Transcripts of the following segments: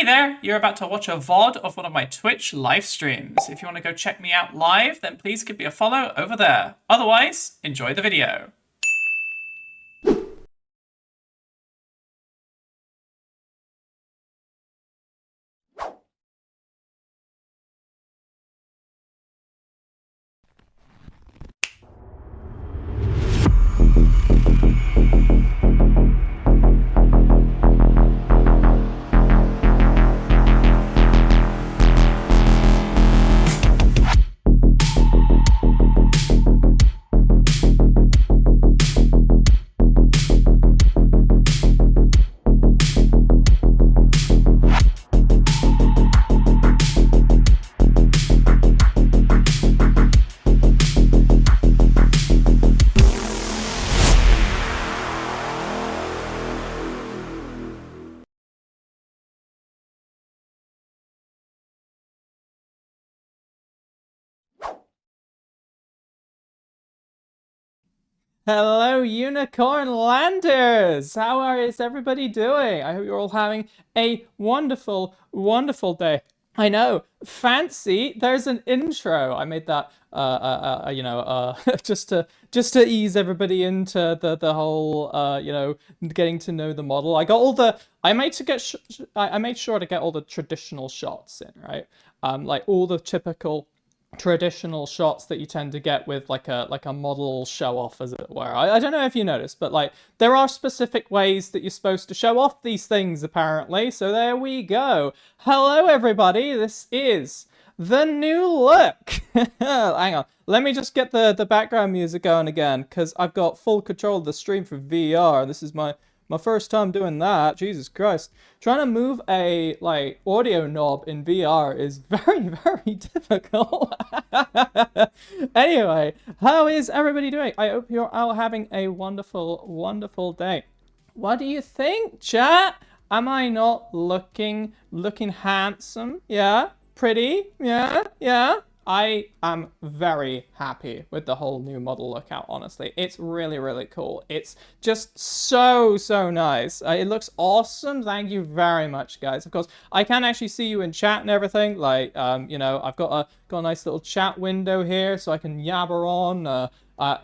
Hey there, you're about to watch a VOD of one of my Twitch live streams. If you want to go check me out live, then please give me a follow over there. Otherwise, enjoy the video. Hello, Unicorn Landers! Is everybody doing? I hope you're all having a wonderful, wonderful day. I know, fancy. There's an intro. I made that, just to ease everybody into the whole, getting to know the model. I got all the. I made to get. I made sure to get all the traditional shots in, right? Like all the typical traditional shots that you tend to get with like a model show off, as it were. I don't know if you noticed, but like there are specific ways that you're supposed to show off these things apparently. So there we go. Hello everybody, this is the new look. Hang on, let me just get the background music going again, because I've got full control of the stream for VR. This is my first time doing that. Jesus Christ. Trying to move a like audio knob in VR is very, very difficult. Anyway, how is everybody doing? I hope you're all having a wonderful, wonderful day. What do you think, chat? Am I not looking handsome? Yeah? Pretty? Yeah? I am very happy with the whole new model lookout, honestly. It's really, really cool. It's just so nice. It looks awesome. Thank you very much, guys. Of course, I can actually see you in chat and everything. Like, I've got a nice little chat window here so I can yabber on.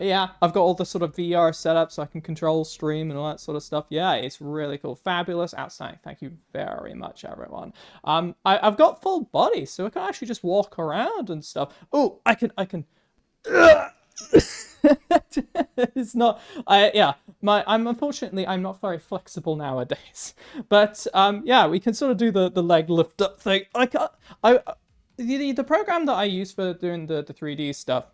Yeah, I've got all the sort of VR setup so I can control stream and all that sort of stuff. Yeah, it's really cool. Fabulous. Outstanding. Thank you very much, everyone. I've got full body, so I can actually just walk around and stuff. Oh, I can. It's not. I'm unfortunately I'm not very flexible nowadays. But yeah, we can sort of do the leg lift up thing. The program that I use for doing the 3D stuff,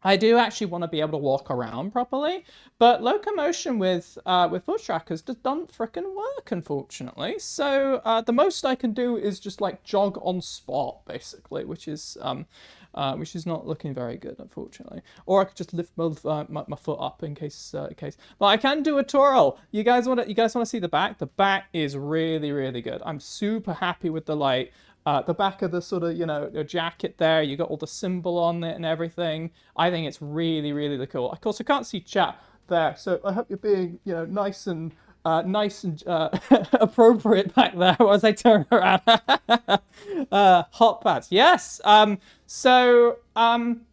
I do actually want to be able to walk around properly, but locomotion with foot trackers just doesn't frickin' work, unfortunately. So the most I can do is just like jog on spot, basically, which is not looking very good, unfortunately. Or I could just lift my foot up in case. But I can do a twirl. You guys want to see the back? The back is really, really good. I'm super happy with the light. The back of the sort of, the jacket there, you got all the symbol on it and everything. I think it's really, really cool. Of course, I can't see chat there, so I hope you're being, nice and appropriate back there as I turn around. Hot pads, yes. When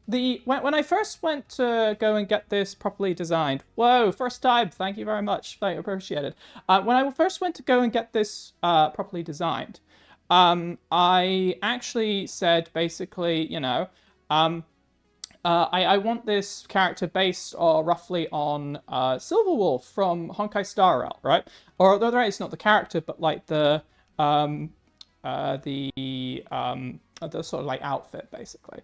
I first went to go and get this properly designed, whoa, first time, thank you very much, I appreciate it. When I first went to go and get this properly designed, I actually said basically, I want this character based roughly on Silverwolf from Honkai Star Rail, right? Or although it's not the character, but like the sort of like outfit, basically.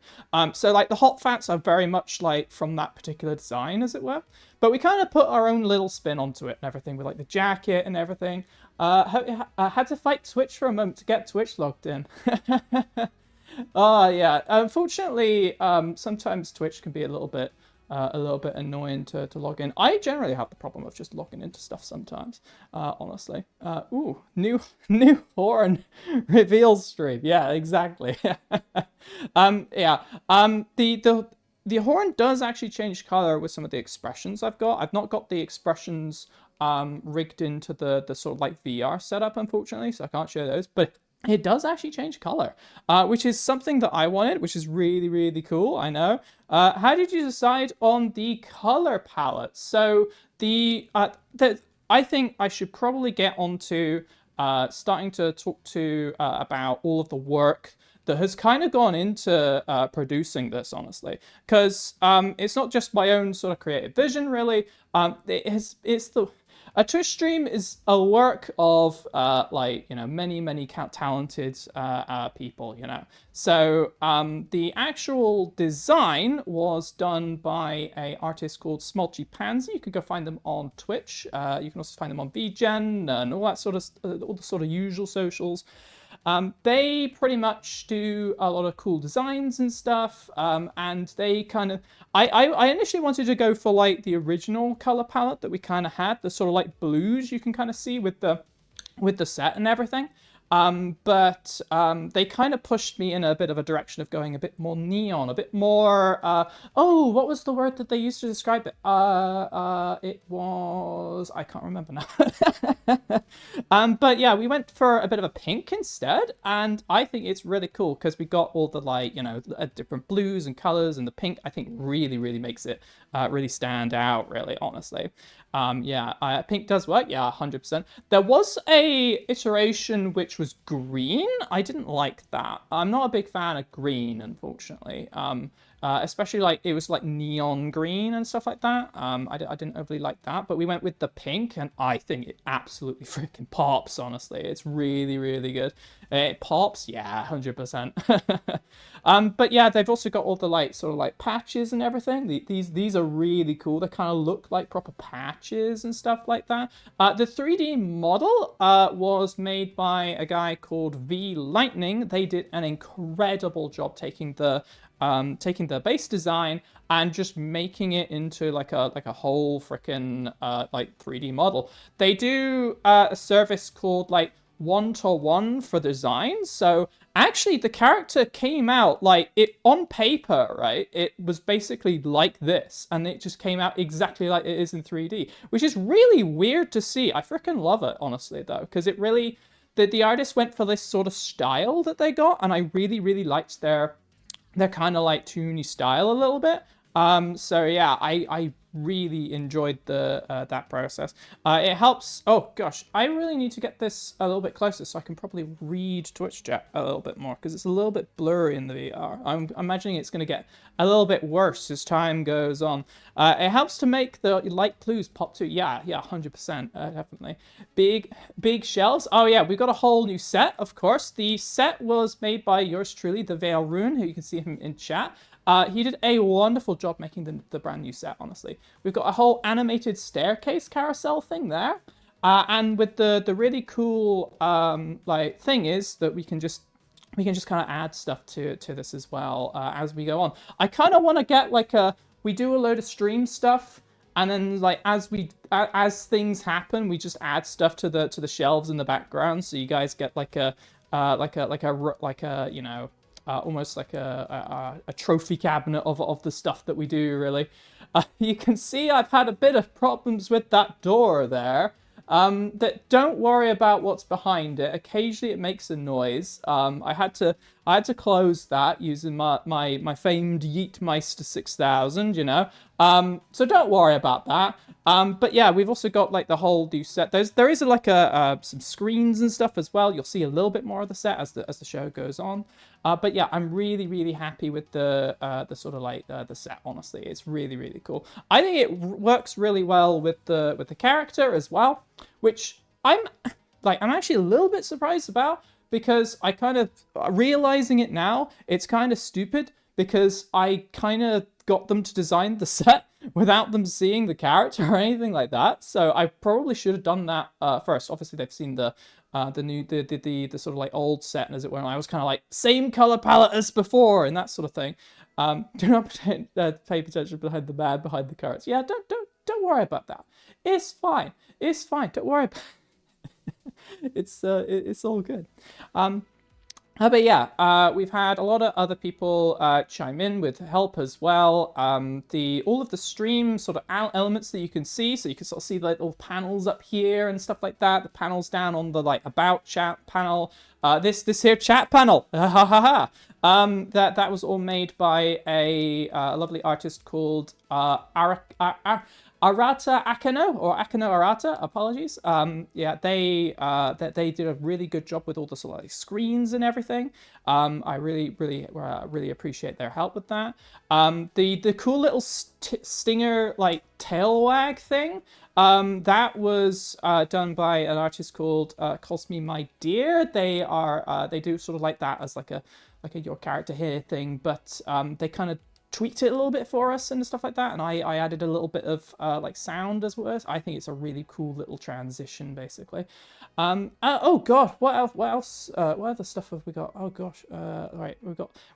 So like the hot fats are very much like from that particular design, as it were. But we kind of put our own little spin onto it and everything with like the jacket and everything. Had to fight Twitch for a moment to get Twitch logged in. Oh yeah. Unfortunately, sometimes Twitch can be a little bit annoying to log in. I generally have the problem of just logging into stuff sometimes, honestly. Ooh, new horn reveal stream. Yeah, exactly. Yeah. The horn does actually change color with some of the expressions I've got. I've not got the expressions rigged into the sort of like VR setup, unfortunately, so I can't show those. But it does actually change color, which is something that I wanted, which is really, really cool. I know. How did you decide on the color palette? So I think I should probably get onto starting to talk to about all of the work that has kind of gone into producing this, honestly, because it's not just my own sort of creative vision, really. It's the a Twitch stream is a work of like, you know, many talented people, you know. So the actual design was done by a artist called Smolchy Pansy. You can go find them on Twitch. You can also find them on VGen and all that sort of all the sort of usual socials. They pretty much do a lot of cool designs and stuff, and they kind of... I initially wanted to go for like the original color palette that we kind of had, the sort of like blues you can kind of see with the set and everything. But they kind of pushed me in a bit of a direction of going a bit more neon, a bit more... oh, what was the word that they used to describe it? It was... I can't remember now. But yeah, we went for a bit of a pink instead, and I think it's really cool because we got all the, like, you know, different blues and colors, and the pink, I think, really makes it really stand out, really, honestly. Yeah, pink does work. Yeah, 100%. There was a iteration which was green. I didn't like that. I'm not a big fan of green, unfortunately. Especially like it was like neon green and stuff like that. I didn't overly like that, but we went with the pink, and I think it absolutely freaking pops. Honestly, it's really good. It pops, yeah, 100%. But yeah, they've also got all the like sort of like patches and everything. These are really cool. They kind of look like proper patches and stuff like that. The 3D model was made by a guy called V Lightning. They did an incredible job taking the base design and just making it into like a whole freaking like 3D model. They do a service called like 1-to-1 for designs. So actually the character came out like it on paper, right? It was basically like this, and it just came out exactly like it is in 3D, which is really weird to see. I freaking love it, honestly, though, because it really... the artist went for this sort of style that they got, and I really liked their kind of like toony style a little bit. So yeah, I really enjoyed that process. It helps... oh gosh, I really need to get this a little bit closer so I can probably read Twitch chat a little bit more, because it's a little bit blurry in the VR. I'm imagining it's going to get a little bit worse as time goes on. It helps to make the light blues pop too. Yeah, 100%, definitely. Big shelves. Oh yeah, we've got a whole new set, of course. The set was made by yours truly, the Veil Rune, who you can see him in chat. He did a wonderful job making the brand new set, honestly. We've got a whole animated staircase carousel thing there. And with the really cool like thing is that we can just kind of add stuff to this as well as we go on. I kind of want to get like we do a load of stream stuff, and then like as things happen, we just add stuff to the shelves in the background, so you guys get like a you know, almost like a trophy cabinet of the stuff that we do, really. You can see I've had a bit of problems with that door there. Don't worry about what's behind it. Occasionally it makes a noise. I had to close that using my famed Yeetmeister 6000, you know. So don't worry about that. But yeah, we've also got like the whole new set. There is like some screens and stuff as well. You'll see a little bit more of the set as the show goes on. But yeah, I'm really happy with the sort of like the set. Honestly, it's really cool. I think it works really well with the character as well, which I'm actually a little bit surprised about, because I kind of realizing it now, it's kind of stupid because I kind of got them to design the set without them seeing the character or anything like that. So I probably should have done that first. Obviously, they've seen the sort of like old set, as it were. And I was kind of like, same color palette as before and that sort of thing. Do not pay attention behind the man behind the curtains. Yeah, don't worry about that. It's fine. It's fine. Don't worry about it's all good. But yeah, we've had a lot of other people chime in with help as well. All of the stream sort of elements that you can see, so you can sort of see the little panels up here and stuff like that. The panels down on the like about chat panel, This here chat panel. Ha ha ha. That was all made by a lovely artist called Arata Akano, or Akano Arata. Apologies. Yeah, they did a really good job with all the sort of like screens and everything. I really appreciate their help with that. The cool little stinger like tail wag thing. That was done by an artist called Calls Me My Dear. They do sort of like that as like a your character here thing, but they kind of tweaked it a little bit for us and stuff like that, and I added a little bit of like sound as well. I think it's a really cool little transition, basically. Oh god, what else? What other stuff have we got? Oh gosh, right,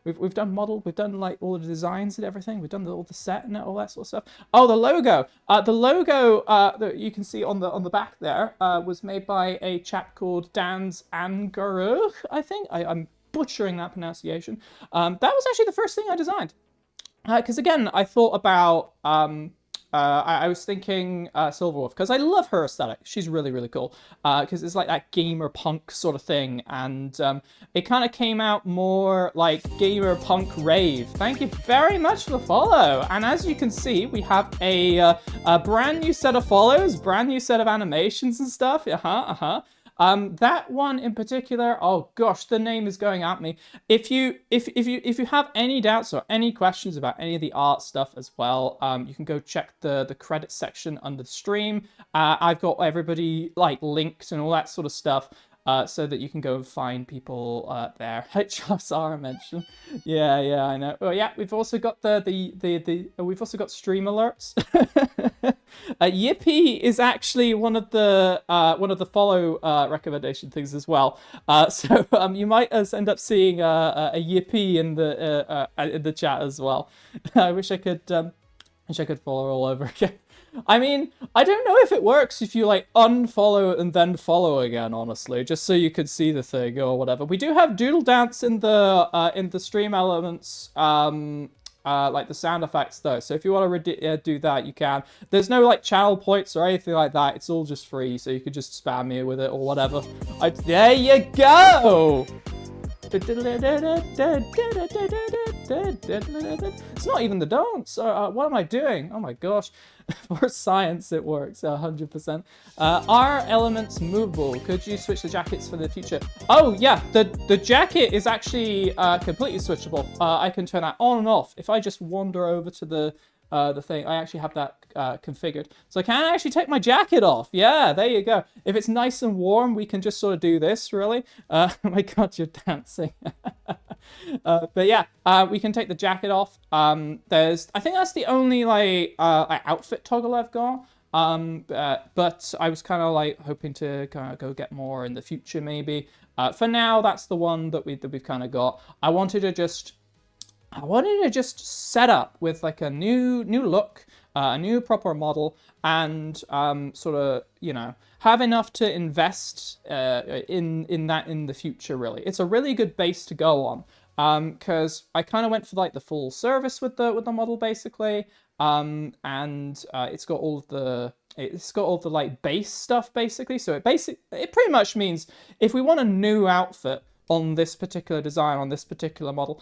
we've done model, we've done like all the designs and everything, we've done all the set and all that sort of stuff. Oh, the logo. The logo that you can see on the back there was made by a chap called Dans Angaruch, I think. I'm butchering that pronunciation. That was actually the first thing I designed. Because again, I thought about, I was thinking Silverwolf, because I love her aesthetic. She's really, really cool. Because it's like that gamer punk sort of thing. And it kind of came out more like gamer punk rave. Thank you very much for the follow. And as you can see, we have a brand new set of follows, brand new set of animations and stuff. That one in particular, oh gosh, the name is going at me. If you have any doubts or any questions about any of the art stuff as well, you can go check the credits section under the stream. I've got everybody like links and all that sort of stuff. So that you can go and find people there. HSR mentioned. Yeah, I know. Oh yeah, we've also got we've also got stream alerts. Yippee is actually one of the follow recommendation things as well. So you might end up seeing a yippee in the chat as well. I wish I could follow all over again. I mean, I don't know if it works if you like unfollow and then follow again, honestly, just so you could see the thing or whatever. We do have Doodle Dance in the stream elements, like the sound effects though. So if you want to do that, you can. There's no like channel points or anything like that. It's all just free, so you could just spam me with it or whatever. There you go. It's not even the dance. What am I doing? Oh my gosh. For science, it works 100%. Are elements movable? Could you switch the jackets for the future? Oh yeah, the jacket is actually completely switchable. I can turn that on and off. If I just wander over to the thing, I actually have that configured. So I can actually take my jacket off. Yeah, there you go. If it's nice and warm, we can just sort of do this, really. Oh my god, you're dancing. But yeah, we can take the jacket off. I think that's the only like outfit toggle I've got. But I was kind of like hoping to kind of go get more in the future, maybe. For now, that's the one that we've kind of got. I wanted to just set up with like a new look, a new proper model, and sort of, you know, have enough to invest in that in the future, really. It's a really good base to go on, because I kind of went for like the full service with the model, basically, and it's got all of the like base stuff, basically. So it pretty much means if we want a new outfit on this particular design, on this particular model,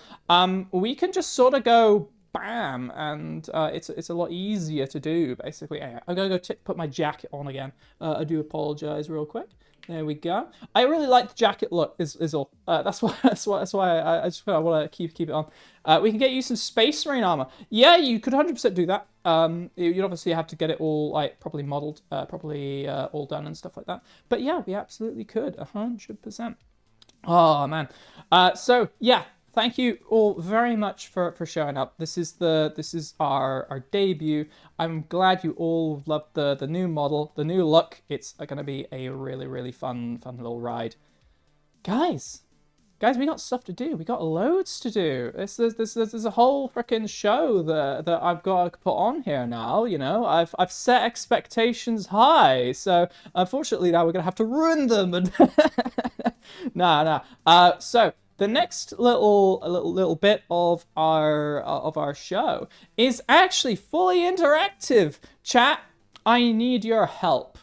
we can just sort of go bam, and it's a lot easier to do, basically. Anyway, I'm gonna go put my jacket on again. I do apologize real quick. There we go. I really like the jacket look. Is all. That's why I just want to keep it on. We can get you some Space Marine armor. Yeah, you could 100% do that. You'd obviously have to get it all like properly modeled, properly all done and stuff like that. But yeah, we absolutely could 100%. Oh man. So yeah, thank you all very much for showing up. This is our debut. I'm glad you all loved the new model, the new look. It's gonna be a really, really fun little ride. Guys, we got stuff to do. We got loads to do. There's a whole freaking show that I've got to put on here now. You know, I've set expectations high, so unfortunately now we're gonna have to ruin them. And nah. So the next little bit of our show is actually fully interactive. Chat, I need your help.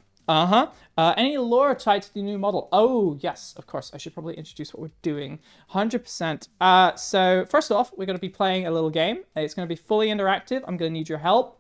Any lore tied to the new model? Oh, yes, of course. I should probably introduce what we're doing. 100%. So first off, we're going to be playing a little game. It's going to be fully interactive. I'm going to need your help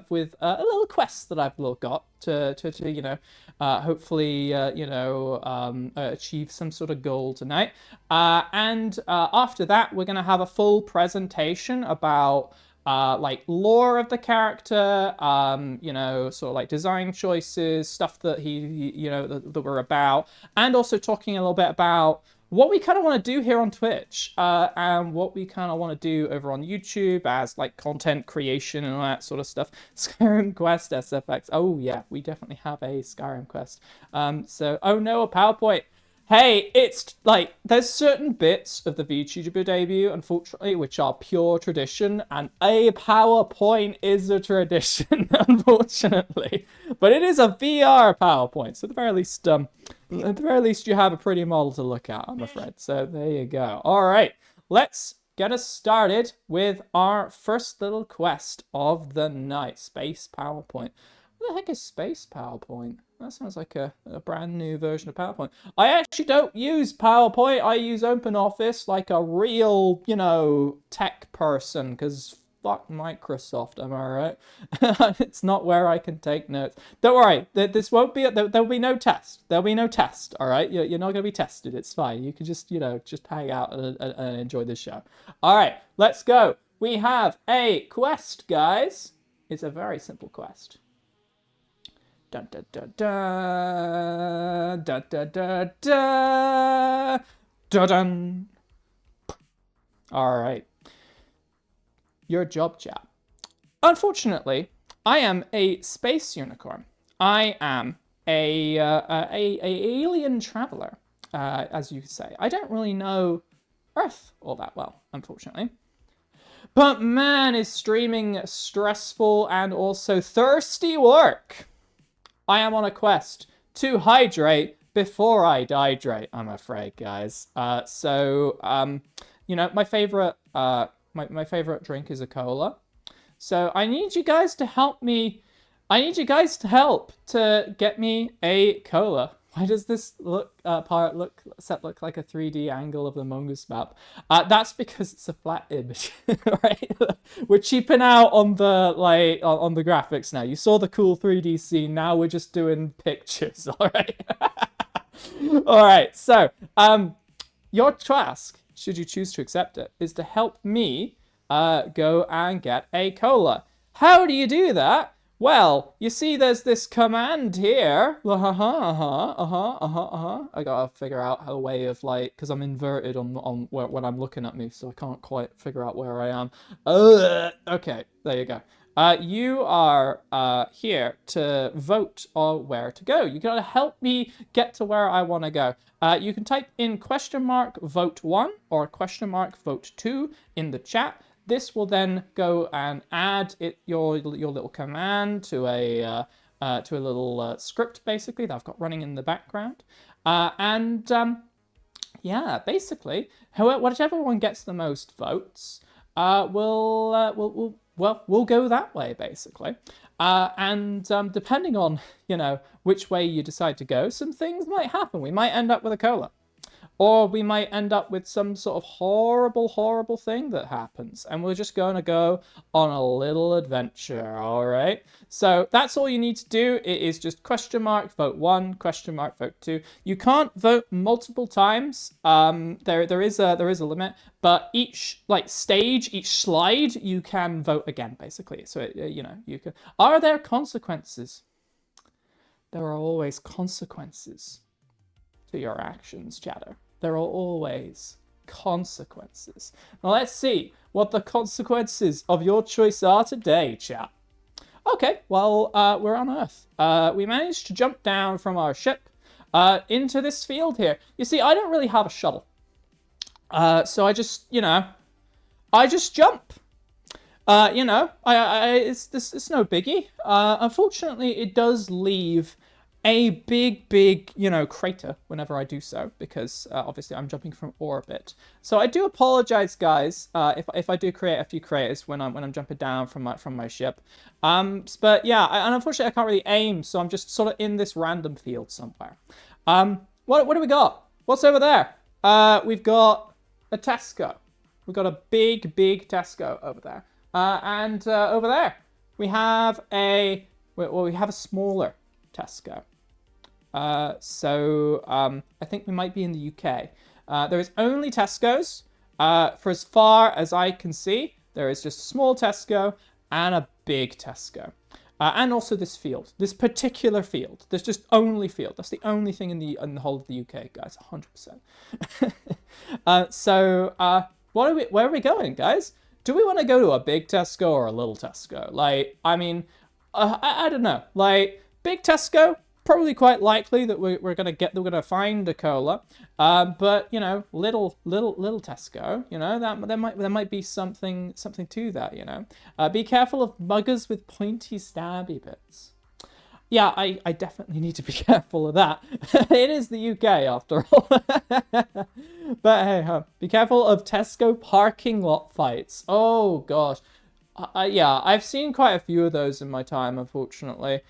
with a little quest that I've got to you know, hopefully, achieve some sort of goal tonight. And after that, we're going to have a full presentation about like lore of the character, sort of like design choices, stuff that that we're about, and also talking a little bit about what we kind of want to do here on Twitch, and what we kind of want to do over on YouTube as like content creation and all that sort of stuff. Skyrim Quest SFX. Oh yeah, we definitely have a Skyrim Quest. Oh no, a PowerPoint. Hey, it's like, there's certain bits of the VTuber debut, unfortunately, which are pure tradition, and a PowerPoint is a tradition, unfortunately. But it is a VR PowerPoint, so at the very least, you have a pretty model to look at, I'm afraid. So there you go. All right, let's get us started with our first little quest of the night, Space PowerPoint. What the heck is Space PowerPoint? That sounds like a brand new version of PowerPoint. I actually don't use PowerPoint. I use OpenOffice like a real, tech person, because fuck Microsoft, am I right? It's not where I can take notes. Don't worry, this won't be, there'll be no test. There'll be no test, all right? You're not going to be tested. It's fine. You can just, just hang out and enjoy the show. All right, let's go. We have a quest, guys. It's a very simple quest. Dun, dun, dun, dun, dun, dun, dun, dun, dun, dun. All right. Your job, chat. Unfortunately, I am a space unicorn. I am a alien traveler, as you say. I don't really know Earth all that well, unfortunately. But man, is streaming stressful and also thirsty work. I am on a quest to hydrate before I dihydrate, I'm afraid, guys. My favorite my favorite drink is a cola. So I need you guys to help me. I need you guys to help to get me a cola. Why does this look look like a 3D angle of the Mongoose map? That's because it's a flat image, right? We're cheaping out on the on the graphics now. You saw the cool 3D scene. Now we're just doing pictures. All right. All right. So, your task, should you choose to accept it, is to help me go and get a cola. How do you do that? Well, you see there's this command here. I gotta figure out a way of because I'm inverted on when I'm looking at me, so I can't quite figure out where I am. Okay, there you go. You are here to vote on where to go. You gotta help me get to where I want to go. You can type in $vote1 or $vote2 in the chat. This will then go and add your little command to a little script, basically, that I've got running in the background. Yeah, basically, whichever one gets the most votes, we'll go that way, basically. Depending on, which way you decide to go, some things might happen. We might end up with a cola. Or we might end up with some sort of horrible, horrible thing that happens. And we're just going to go on a little adventure, all right? So that's all you need to do. It is just $vote1, $vote2. You can't vote multiple times. There is a limit. But each stage, each slide, you can vote again, basically. So, you can. Are there consequences? There are always consequences to your actions, chatter. There are always consequences. Now let's see what the consequences of your choice are today, chat. Okay, well, we're on Earth. We managed to jump down from our ship into this field here. You see, I don't really have a shuttle. So I just, I just jump. It's no biggie. Unfortunately, it does leave a big, you know, crater whenever I do so, because obviously I'm jumping from orbit. So I do apologize, guys, if I do create a few craters when I'm jumping down from my ship. But yeah, and unfortunately I can't really aim, so I'm just sort of in this random field somewhere. What do we got? What's over there? We've got a Tesco. We've got a big Tesco over there. And over there we have a smaller Tesco. I think we might be in the UK. There is only Tesco's. For as far as I can see, there is just a small Tesco and a big Tesco. And also this field, this particular field. There's just only field. That's the only thing in the whole of the UK, guys. 100%. Where are we going, guys? Do we want to go to a big Tesco or a little Tesco? Like, I mean, I don't know. Like, big Tesco, probably quite likely that we're gonna find a cola. But you know, little Tesco, you know, that there might be something to that, you know. Be careful of buggers with pointy stabby bits. Yeah, I definitely need to be careful of that. It is the UK after all. But hey, be careful of Tesco parking lot fights. Oh gosh. Yeah, I've seen quite a few of those in my time, unfortunately.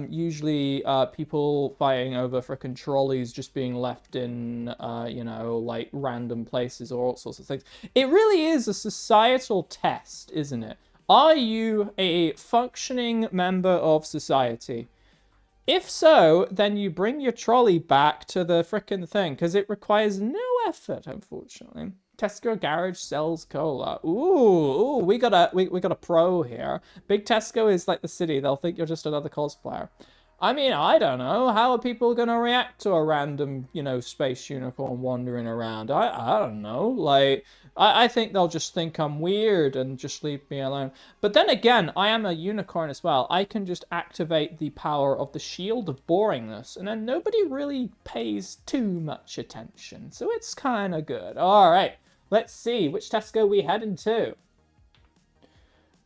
Usually people fighting over frickin' trolleys just being left in, you know, like random places or all sorts of things. It really is a societal test, isn't it? Are you a functioning member of society? If so, then you bring your trolley back to the frickin' thing, because it requires no effort, unfortunately. Tesco garage sells cola. Ooh, we got a pro here. Big Tesco is like the city. They'll think you're just another cosplayer. I mean, I don't know. How are people gonna react to a random, you know, space unicorn wandering around? I don't know. Like, I think they'll just think I'm weird and just leave me alone. But then again, I am a unicorn as well. I can just activate the power of the shield of boringness, and then nobody really pays too much attention. So it's kind of good. All right. Let's see, which Tesco we heading to?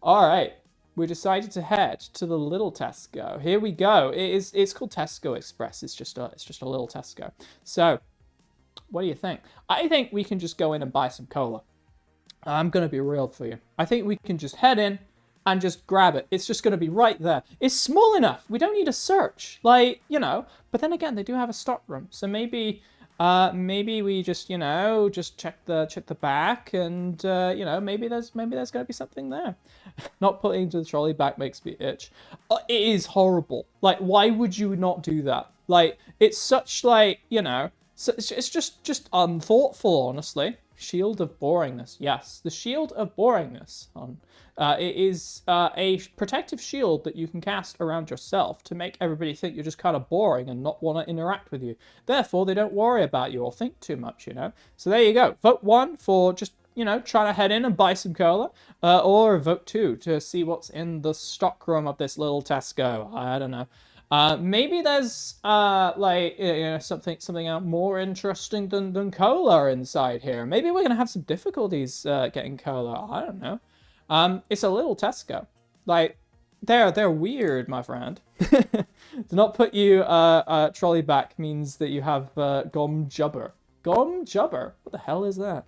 All right, we decided to head to the little Tesco. Here we go. It's called Tesco Express. It's just a little Tesco. So, what do you think? I think we can just go in and buy some cola. I'm gonna be real for you. I think we can just head in and just grab it. It's just gonna be right there. It's small enough. We don't need a search, like, you know. But then again, they do have a stock room, so maybe we just, you know, just check the back, and you know, maybe there's gonna be something there. Not putting the trolley back makes me itch. It is horrible. Like, why would you not do that? Like, it's such, like, you know, so it's just unthoughtful, honestly. Shield of boringness. Yes, the shield of boringness. It is a protective shield that you can cast around yourself to make everybody think you're just kind of boring and not want to interact with you. Therefore, they don't worry about you or think too much, you know. So there you go. Vote 1 for just, you know, trying to head in and buy some cola, or vote 2 to see what's in the stockroom of this little Tesco. I don't know. Maybe there's like, you know, something more interesting than cola inside here. Maybe we're gonna have some difficulties getting cola. I don't know. It's a little Tesco. Like, they're weird, my friend. To not put you trolley back means that you have gom jubber. Gom jubber? What the hell is that?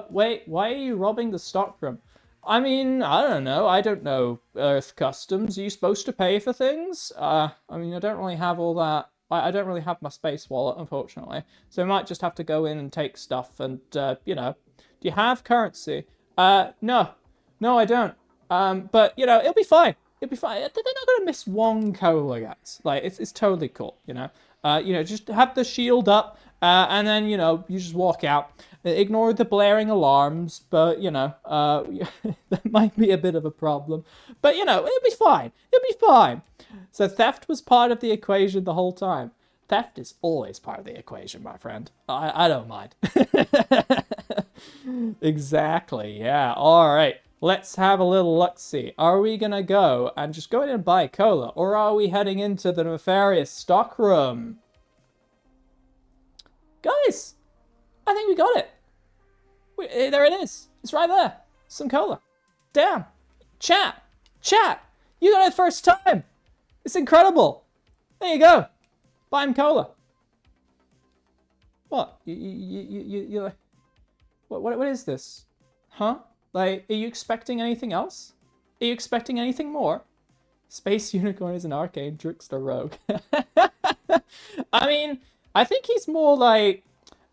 Wait, why are you robbing the stockroom? I mean, I don't know. I don't know Earth customs. Are you supposed to pay for things? I mean, I don't really have all that. I don't really have my space wallet, unfortunately. So I might just have to go in and take stuff and, you know. Do you have currency? No. No, I don't. But, you know, it'll be fine. It'll be fine. They're not going to miss one cola, guys. Like, it's totally cool, you know. You know, just have the shield up, and then, you know, you just walk out. Ignore the blaring alarms, but, you know, that might be a bit of a problem. But, you know, it'll be fine. It'll be fine. So theft was part of the equation the whole time. Theft is always part of the equation, my friend. I don't mind. Exactly, yeah. All right. Let's have a little look-see. Are we going to go and just go in and buy cola? Or are we heading into the nefarious stockroom? Guys, I think we got it. There it is. It's right there. Some cola. Damn. Chat. You got it first time. It's incredible. There you go. Buy him cola. What? You like... What is this? Huh? Like, are you expecting anything else? Are you expecting anything more? Space Unicorn is an arcane trickster rogue. I mean, I think he's more like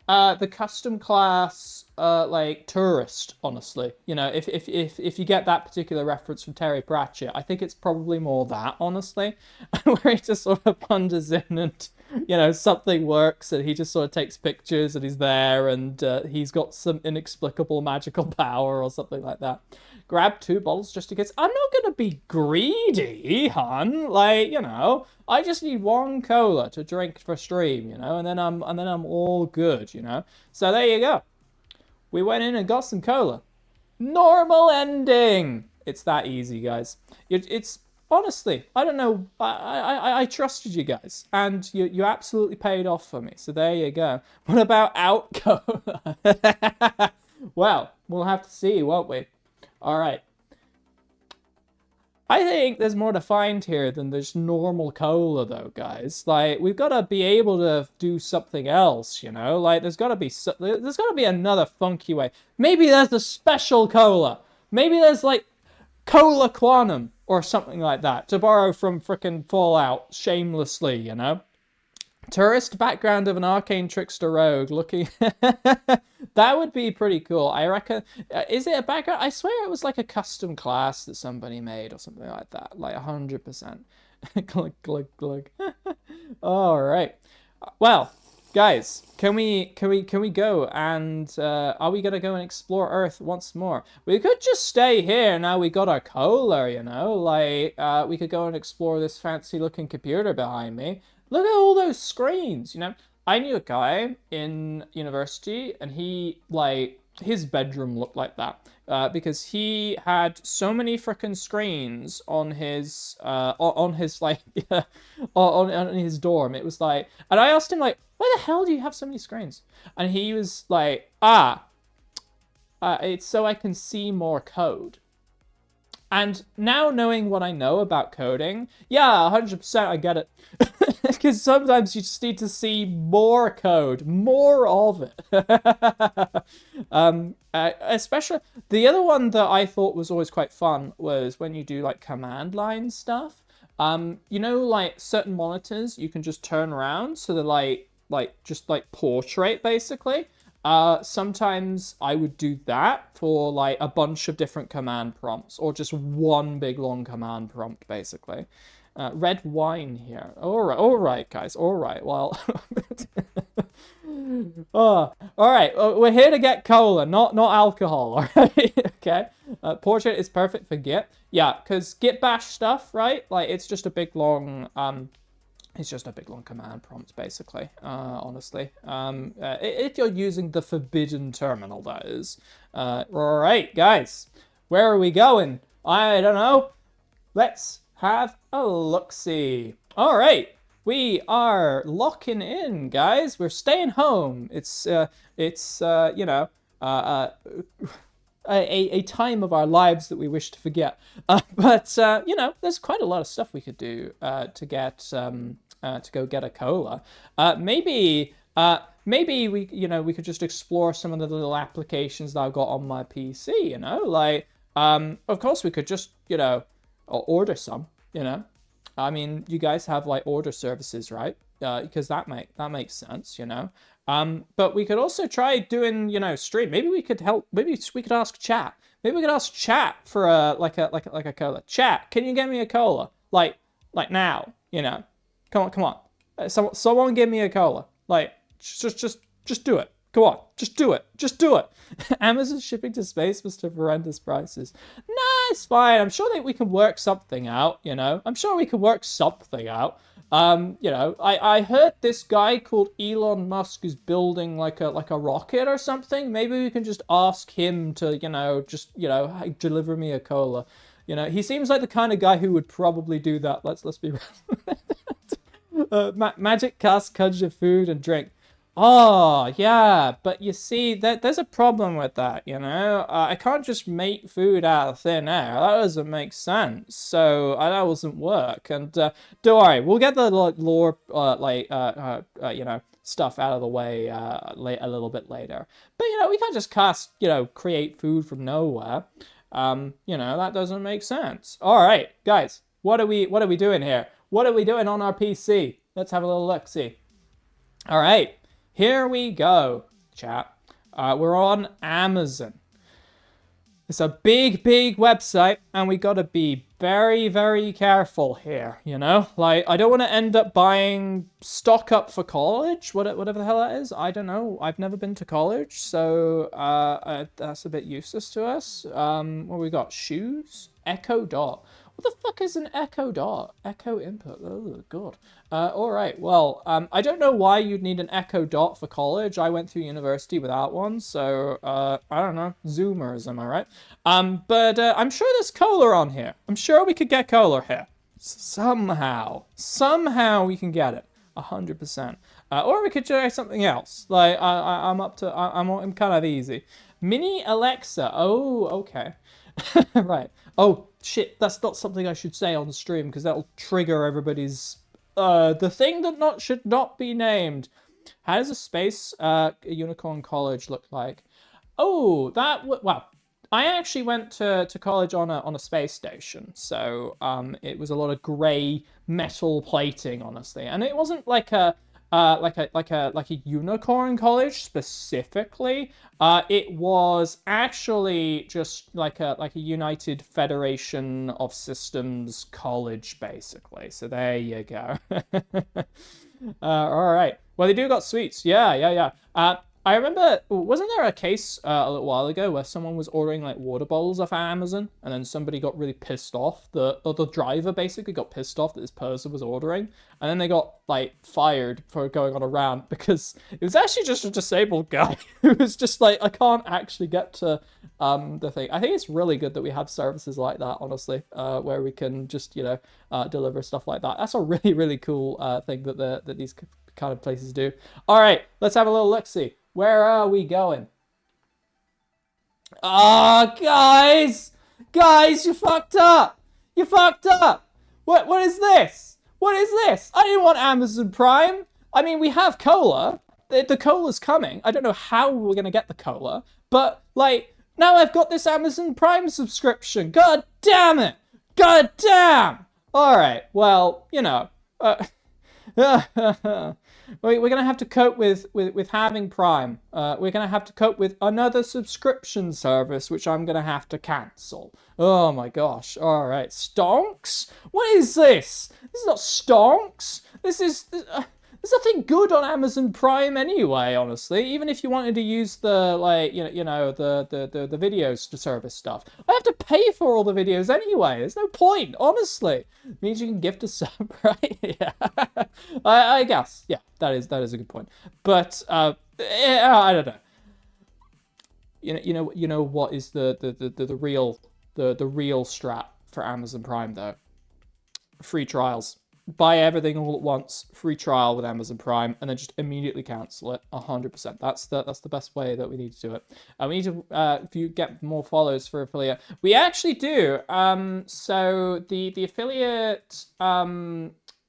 the custom class like tourist, honestly. You know, if you get that particular reference from Terry Pratchett, I think it's probably more that, honestly. Where he just sort of wanders in and, you know, something works and he just sort of takes pictures and he's there and he's got some inexplicable magical power or something like that. Grab 2 bottles just in case. I'm not gonna be greedy, hun. Like, you know, I just need 1 cola to drink for stream, you know, and then I'm all good, you know. So there you go. We went in and got some cola. Normal ending. It's that easy, guys. It's honestly, I don't know. I trusted you guys, and you absolutely paid off for me. So there you go. What about out cola? Well, we'll have to see, won't we? All right. I think there's more to find here than just normal cola, though, guys. Like, we've got to be able to do something else, you know? Like, there's got to be another funky way. Maybe there's a special cola. Maybe there's, like, Cola Quantum or something like that, to borrow from frickin' Fallout shamelessly, you know? Tourist background of an arcane trickster rogue looking... That would be pretty cool. I reckon... is it a background? I swear it was like a custom class that somebody made or something like that. Like 100%. Glug, glug, glug. All right. Well, guys, can we go and... are we going to go and explore Earth once more? We could just stay here now we got our cola, you know? Like, we could go and explore this fancy-looking computer behind me. Look at all those screens, you know? I knew a guy in university and he, like, his bedroom looked like that because he had so many frickin' screens on his, like, on his dorm. It was like, and I asked him, like, why the hell do you have so many screens? And he was like, it's so I can see more code. And now knowing what I know about coding, yeah, 100% I get it. Because sometimes you just need to see more code, more of it. Especially, the other one that I thought was always quite fun was when you do like command line stuff. You know, like certain monitors you can just turn around so they're like just like portrait basically. Sometimes I would do that for like a bunch of different command prompts or just one big long command prompt basically. Red wine here. All right, guys. All right. Well, all right. We're here to get cola, not alcohol. All right. Okay. Portrait is perfect for Git. Yeah, because Git bash stuff, right? Like it's just a big long it's just a big long command prompt, basically, honestly. If you're using the forbidden terminal, that is. Right, guys. Where are we going? I don't know. Let's have a look-see. All right. We are locking in, guys. We're staying home. It's you know, a time of our lives that we wish to forget. But you know, there's quite a lot of stuff we could do to go get a cola. Maybe we, you know, we could just explore some of the little applications that I've got on my PC. You know, like of course we could just, you know, order some. You know, I mean, you guys have like order services, right? Because that makes sense. You know. But we could also try doing, you know, stream. Maybe we could help. Maybe we could ask chat. Maybe we could ask chat for like a cola. Chat, can you get me a cola? Like now, you know. Come on. Someone give me a cola. Like just do it. Come on, just do it. Just do it. Amazon shipping to space must have horrendous prices. Nah, it's fine. I'm sure that we can work something out. You know, I'm sure we can work something out. You know, I heard this guy called Elon Musk is building like a rocket or something. Maybe we can just ask him to, you know, just, you know, deliver me a cola. You know, he seems like the kind of guy who would probably do that. Let's be real. Magic cast conjure food and drink. Oh, yeah, but you see, there's a problem with that, you know? I can't just make food out of thin air. That doesn't make sense. So, that doesn't work. And, don't worry, we'll get the lore, you know, stuff out of the way a little bit later. But, you know, we can't just create food from nowhere. You know, that doesn't make sense. All right, guys, what are we doing here? What are we doing on our PC? Let's have a little look-see. All right. Here we go, chat. We're on Amazon. It's a big, big website, and we gotta be very, very careful here, you know? Like, I don't want to end up buying stock up for college, whatever the hell that is. I don't know. I've never been to college, so that's a bit useless to us. What we got? Shoes? Echo Dot. What the fuck is an Echo Dot? Echo Input. Oh, God. All right. Well, I don't know why you'd need an Echo Dot for college. I went through university without one, so I don't know. Zoomers, am I right? But I'm sure there's cola on here. I'm sure we could get cola here. Somehow we can get it. 100%. Or we could try something else. Like I'm kind of easy. Mini Alexa. Oh, okay. Right. Oh, shit, that's not something I should say on the stream because that'll trigger everybody's... the thing that should not be named. How does a space unicorn college look like? Oh, wow. I actually went to college on a space station, so it was a lot of grey metal plating, honestly, and it wasn't like a unicorn college specifically. It was actually just like a United Federation of Systems college, basically. So there you go. All right. Well, they do got sweets. Yeah. I remember, wasn't there a case a little while ago where someone was ordering like water bottles off Amazon, and then somebody got really pissed off. The driver basically got pissed off that this person was ordering, and then they got like fired for going on a rant because it was actually just a disabled guy who was just like, I can't actually get to the thing. I think it's really good that we have services like that, honestly, where we can just deliver stuff like that. That's a really, really cool thing that these kind of places do. All right, let's have a little look-see. Where are we going? Ah, guys, you fucked up. You fucked up. What is this? What is this? I didn't want Amazon Prime. I mean, we have cola. The cola's coming. I don't know how we're gonna get the cola, but like now I've got this Amazon Prime subscription. God damn it. God damn. All right. Well, you know. We're going to have to cope with having Prime. We're going to have to cope with another subscription service, which I'm going to have to cancel. Oh my gosh. All right. Stonks? What is this? This is not stonks. There's nothing good on Amazon Prime anyway, honestly. Even if you wanted to use the the videos to service stuff, I have to pay for all the videos anyway. There's no point, honestly. It means you can gift a sub, right? Yeah, I guess. Yeah, that is a good point. But I don't know. You know what is the real strat for Amazon Prime though? Free trials. Buy everything all at once, free trial with Amazon Prime, and then just immediately cancel it. 100%. That's the best way that we need to do it. We need to if you get more follows for affiliate, we actually do. So the affiliate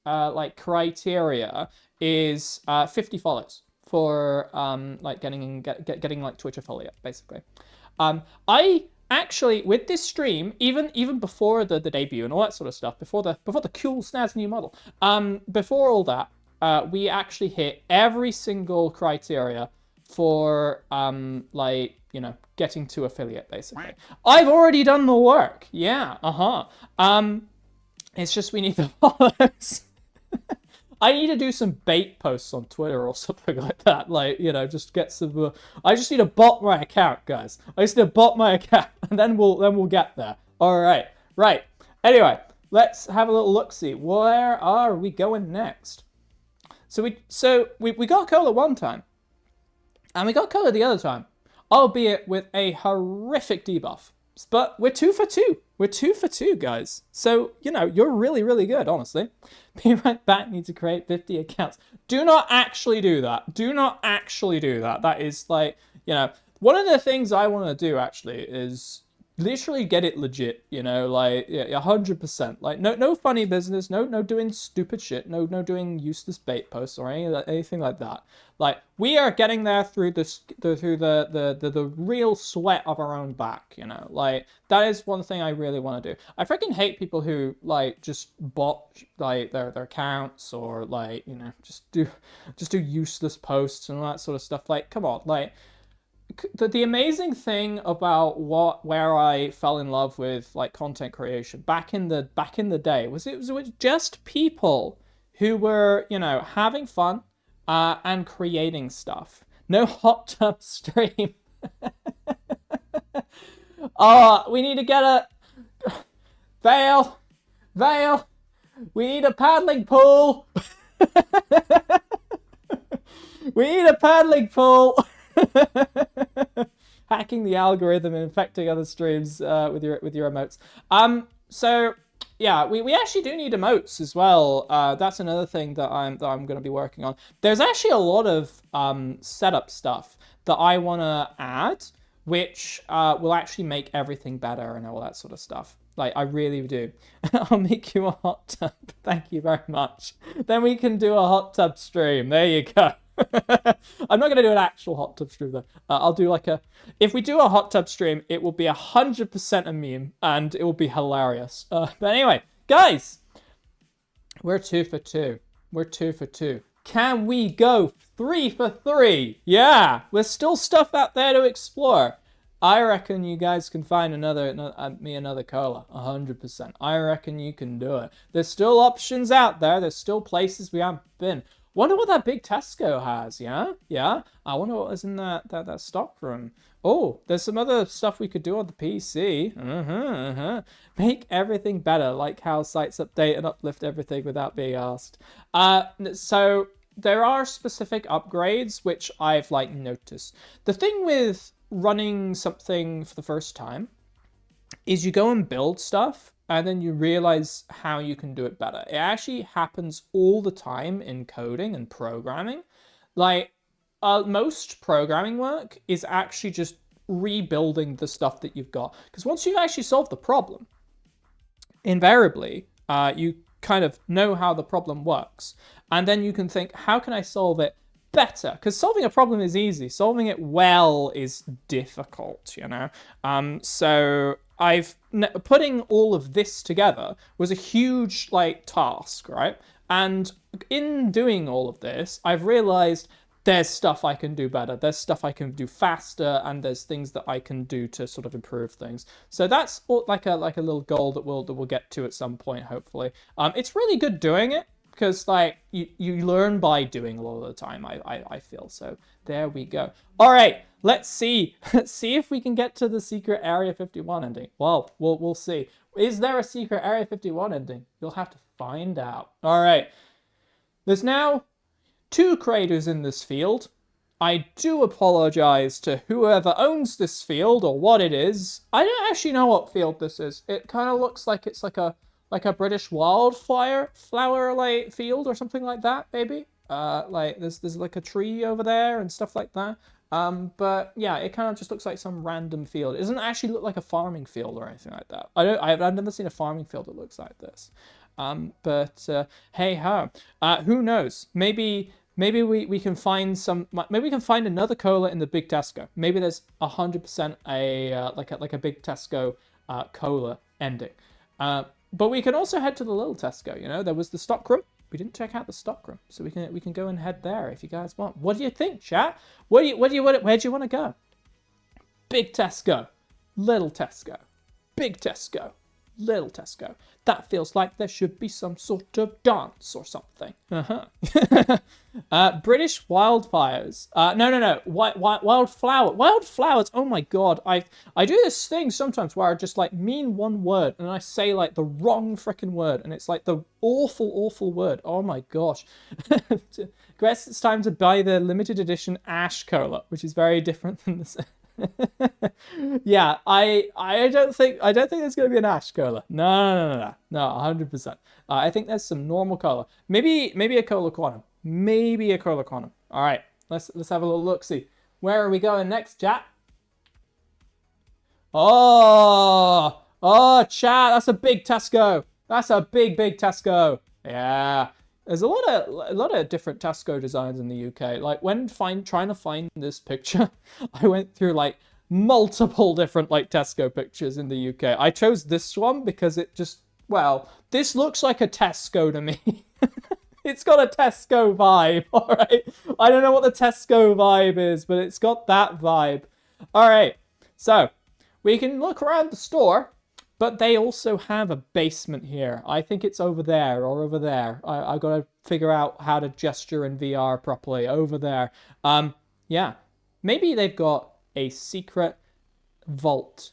like criteria is 50 follows for like getting like Twitch affiliate basically. I actually, with this stream, even before the debut and all that sort of stuff, before the cool snazzy new model, before all that, we actually hit every single criteria for getting to affiliate basically. I've already done the work. Yeah, it's just we need the follows. I need to do some bait posts on Twitter or something like that. Like, just get some... I just need to bot my account, guys. I just need to bot my account, and then we'll get there. All right. Right. Anyway, let's have a little look-see. Where are we going next? So we got cola one time, and we got cola the other time, albeit with a horrific debuff. But we're 2 for 2. We're 2 for 2, guys. So, you know, you're really, really good, honestly. Be right back. Need to create 50 accounts. Do not actually do that. Do not actually do that. That is like, you know, one of the things I want to do actually is literally get it legit, you know, like, yeah, 100%. Like, no funny business, no doing stupid shit, no doing useless bait posts or anything like that. Like, we are getting there through the real sweat of our own back, you know. Like, that is one thing I really want to do. I freaking hate people who like just bot like their accounts or like, you know, just do useless posts and all that sort of stuff. Like, come on, like. The amazing thing about where I fell in love with like content creation back in the day was it was just people who were, you know, having fun and creating stuff. No hot tub stream. Oh, we need to get a Vale. We need a paddling pool. We need a paddling pool. Hacking the algorithm and infecting other streams with your emotes. So yeah, we actually do need emotes as well. That's another thing that I'm going to be working on. There's actually a lot of setup stuff that I want to add, which will actually make everything better and all that sort of stuff. Like, I really do. I'll make you a hot tub. Thank you very much. Then we can do a hot tub stream. There you go. I'm not going to do an actual hot tub stream though. I'll do like if we do a hot tub stream, it will be 100% a meme and it will be hilarious. But anyway, guys, we're 2 for 2. We're 2 for 2. Can we go 3 for 3? Yeah, there's still stuff out there to explore. I reckon you guys can find another cola, 100%. I reckon you can do it. There's still options out there. There's still places we haven't been. Wonder what that big Tesco has, yeah? Yeah? I wonder what was in that stock room. Oh, there's some other stuff we could do on the PC. Make everything better, like how sites update and uplift everything without being asked. So there are specific upgrades which I've like noticed. The thing with running something for the first time is you go and build stuff and then you realize how you can do it better. It actually happens all the time in coding and programming. Like, most programming work is actually just rebuilding the stuff that you've got. Because once you've actually solved the problem, invariably, you kind of know how the problem works. And then you can think, how can I solve it better? Because solving a problem is easy. Solving it well is difficult, you know? So putting all of this together was a huge like task, right? And in doing all of this, I've realized there's stuff I can do better. There's stuff I can do faster, and there's things that I can do to sort of improve things. So that's like a little goal that we'll get to at some point, hopefully. It's really good doing it because like you learn by doing a lot of the time. I feel so. There we go. All right. Let's see if we can get to the secret Area 51 ending. Well, we'll see. Is there a secret Area 51 ending? You'll have to find out. All right. There's now 2 creators in this field. I do apologize to whoever owns this field or what it is. I don't actually know what field this is. It kind of looks like it's like a British flower like field or something like that, maybe. Like there's like a tree over there and stuff like that. But yeah, it kind of just looks like some random field. It doesn't actually look like a farming field or anything like that. I've never seen a farming field that looks like this. But hey ho, who knows? Maybe we can find maybe we can find another cola in the big Tesco. Maybe there's 100% like a big Tesco cola ending. But we can also head to the little Tesco. You know, there was the stockroom. We didn't check out the stockroom, so we can go and head there if you guys want. What do you think, chat? Where do you want to go? Big Tesco, little Tesco, big Tesco, little Tesco. That feels like there should be some sort of dance or something. British wildfires. No. Wildflowers. Oh my god. I do this thing sometimes where I just like mean one word and I say like the wrong freaking word and it's like the awful word. Oh my gosh. Guess it's time to buy the limited edition Ash Cola, which is very different than this. Yeah, I don't think there's gonna be an ash cola. No, 100%. I think there's some normal cola. Maybe a cola quantum. Maybe a cola quantum. All right, let's have a little look. See, where are we going next, chat? Oh, chat. That's a big Tesco. That's a big Tesco. Yeah. There's a lot of different Tesco designs in the UK. Like when trying to find this picture, I went through like multiple different like Tesco pictures in the UK. I chose this one because it just, well, this looks like a Tesco to me. It's got a Tesco vibe, all right? I don't know what the Tesco vibe is, but it's got that vibe. All right, so we can look around the store, but they also have a basement here. I think it's over there or over there. I've got to figure out how to gesture in VR properly. Over there. Yeah, maybe they've got a secret vault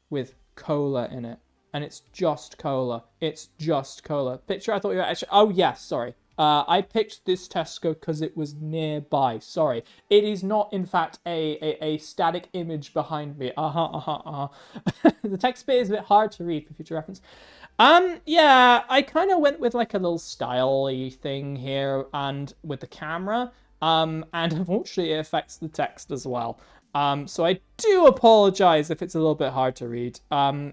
with cola in it. And it's just cola. It's just cola. Picture, I thought you were actually... Oh, yes, sorry. I picked this Tesco because it was nearby. Sorry. It is not, in fact, a static image behind me. The text bit is a bit hard to read for future reference. Yeah, I kind of went with like a little style-y thing here and with the camera. And unfortunately, it affects the text as well. So I do apologize if it's a little bit hard to read.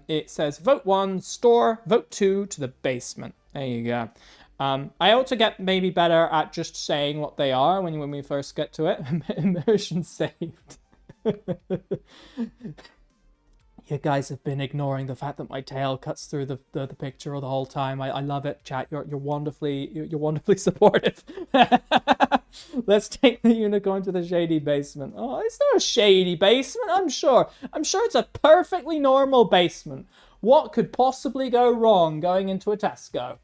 It says vote 1, store, vote 2 to the basement. There you go. I ought to get maybe better at just saying what they are when we first get to it. Immersion saved. You guys have been ignoring the fact that my tail cuts through the picture the whole time. I love it, chat. You're wonderfully supportive. Let's take the unicorn to the shady basement. Oh, it's not a shady basement, I'm sure. I'm sure it's a perfectly normal basement. What could possibly go wrong going into a Tesco?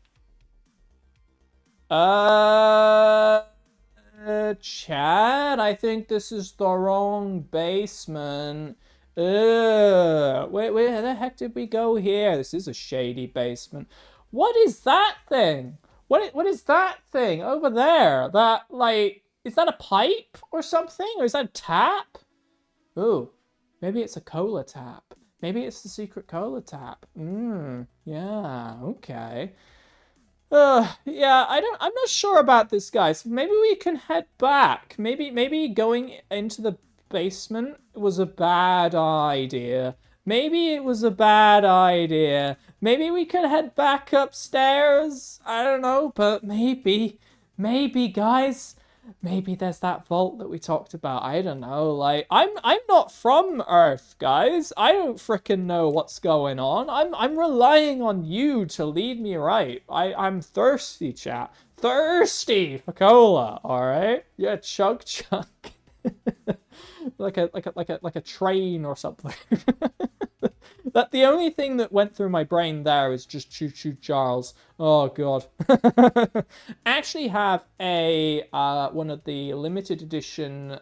Chad, I think this is the wrong basement. Where the heck did we go here? This is a shady basement. What is that thing? What is that thing over there? That, like, is that a pipe or something? Or is that a tap? Ooh, maybe it's a cola tap. Maybe it's the secret cola tap. Yeah, okay. Yeah, I'm not sure about this, guys. Maybe we can head back. Maybe going into the basement was a bad idea. Maybe it was a bad idea. Maybe we could head back upstairs. I don't know, but maybe, guys, maybe there's that vault that we talked about. I don't know. Like, I'm not from Earth, guys. I don't frickin' know what's going on. I'm relying on you to lead me right. I'm thirsty, chat. Thirsty for cola. All right. Yeah, chug. like a train or something. That the only thing that went through my brain there was just Choo Choo Charles. Oh god. I actually have a one of the limited edition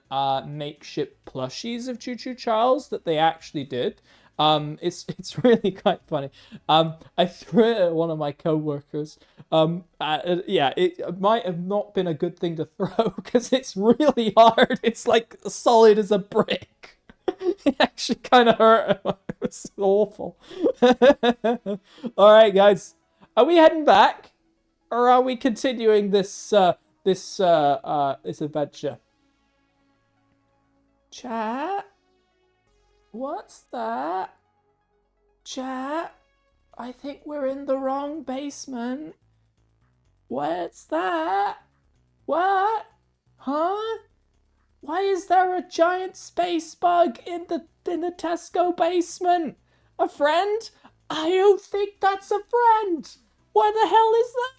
makeshift plushies of Choo Choo Charles that they actually did. It's really quite funny. I threw it at one of my co-workers. Yeah, it might have not been a good thing to throw because it's really hard. It's like solid as a brick. It actually kind of hurt. It was awful. All right, guys, are we heading back, or are we continuing this adventure? Chat. What's that? Chat, I think we're in the wrong basement. What's that? What? Huh? Why is there a giant space bug in the Tesco basement? A friend? I don't think that's a friend. What the hell is that?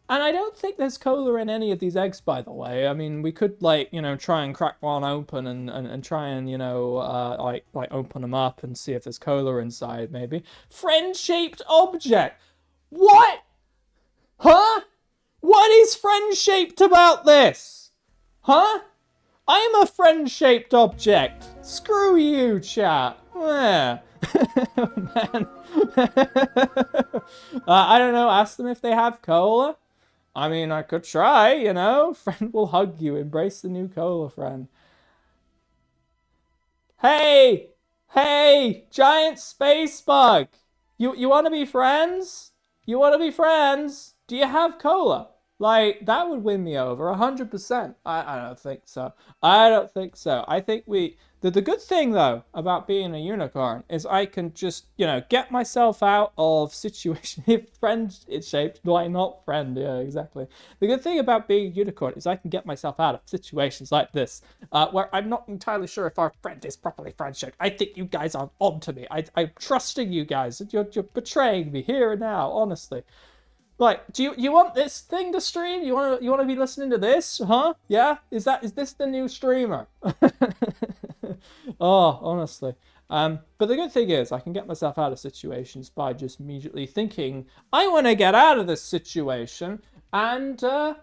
And I don't think there's cola in any of these eggs, by the way. I mean, we could, like, you know, try and crack one open and try and, you know, like open them up and see if there's cola inside, maybe. Friend-shaped object. What? Huh? What is friend-shaped about this? Huh? I'm a friend-shaped object. Screw you, chat. Yeah. Oh, man. I don't know. Ask them if they have cola. I mean, I could try, you know. Friend will hug you. Embrace the new cola, friend. Hey, hey, giant space bug. You want to be friends? You want to be friends? Do you have cola? Like, that would win me over 100%. I don't think so. I don't think so. I think the good thing though about being a unicorn is I can just, get myself out of situation. If friend is shaped, why not friend? Yeah, exactly. The good thing about being a unicorn is I can get myself out of situations like this, where I'm not entirely sure if our friend is properly friend shaped. I think you guys are onto me. I'm trusting you guys. You're betraying me here and now, honestly. Like, do you want this thing to stream? You want to be listening to this? Huh? Yeah? Is this the new streamer? Oh, honestly. But the good thing is I can get myself out of situations by just immediately thinking, I want to get out of this situation, and I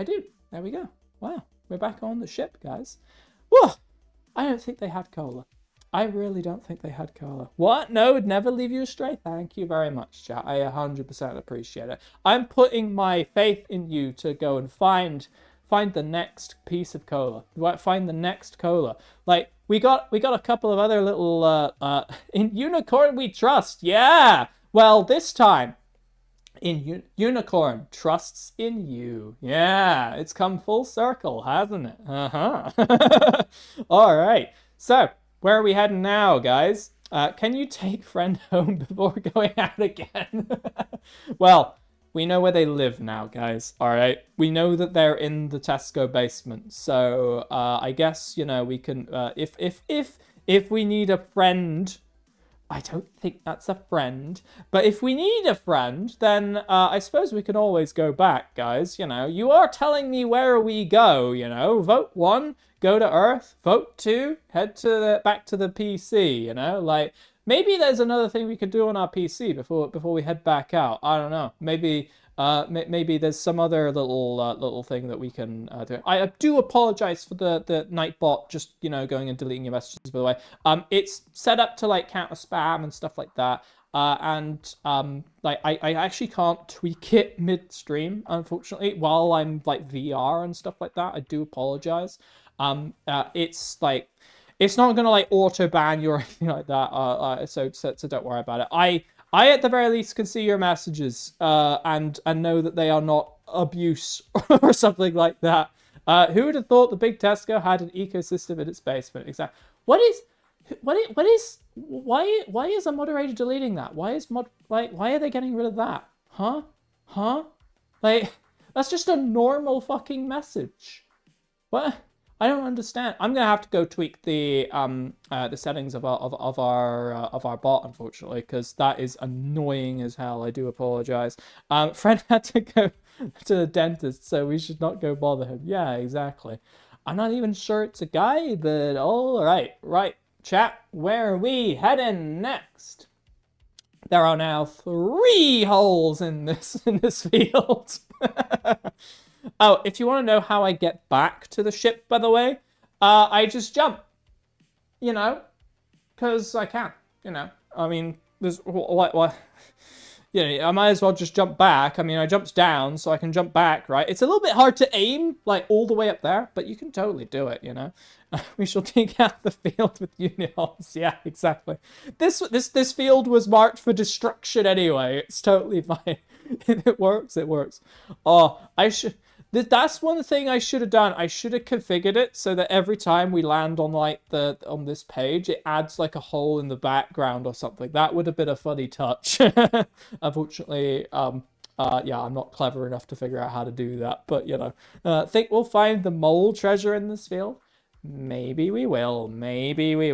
do. There we go. Wow, we're back on the ship, guys. Whoa! I don't think they had cola. I really don't think they had cola. What? No, would never leave you astray. Thank you very much, chat. I 100% appreciate it. I'm putting my faith in you to go and find the next piece of cola. Find the next cola. Like, we got a couple of other little in Unicorn we trust. Yeah. Well, this time Unicorn trusts in you. Yeah, it's come full circle, hasn't it? All right. So, where are we heading now, guys? Can you take friend home before going out again? Well, we know where they live now, guys. All right. We know that they're in the Tesco basement. So I guess we can. If we need a friend, I don't think that's a friend. But if we need a friend, then I suppose we can always go back, guys. You are telling me where we go. Vote 1. Go to Earth. Vote 2. Head back to the PC. Like, maybe there's another thing we could do on our PC before we head back out. I don't know. Maybe there's some other little thing that we can do. I do apologize for the Nightbot just going and deleting your messages. By the way, it's set up to like counter spam and stuff like that. Like I actually can't tweak it midstream, unfortunately, while I'm like VR and stuff like that. I do apologize. It's like, it's not gonna like auto ban you or anything like that. So don't worry about it. I at the very least can see your messages and know that they are not abuse or something like that. Who would have thought the big Tesco had an ecosystem in its basement? Exactly. Why is a moderator deleting that? Why are they getting rid of that? Huh? Like, that's just a normal fucking message. What? I don't understand. I'm gonna have to go tweak the settings of our bot, unfortunately, because that is annoying as hell. I do apologize. Fred had to go to the dentist, so we should not go bother him. Yeah, exactly. I'm not even sure it's a guy, but all right, chat. Where are we heading next? There are now 3 holes in this field. Oh, if you want to know how I get back to the ship, by the way, I just jump. Because I can. I mean, there's what? I might as well just jump back. I mean, I jumped down, so I can jump back, right? It's a little bit hard to aim, like, all the way up there, but you can totally do it, We shall take out the field with unicorns. Yeah, exactly. This field was marked for destruction anyway. It's totally fine. It works. Oh, that's one thing I should have done. I should have configured it so that every time we land on on this page, it adds like a hole in the background or something. That would have been a funny touch. Unfortunately, yeah, I'm not clever enough to figure out how to do that. But think we'll find the mole treasure in this field? Maybe we will.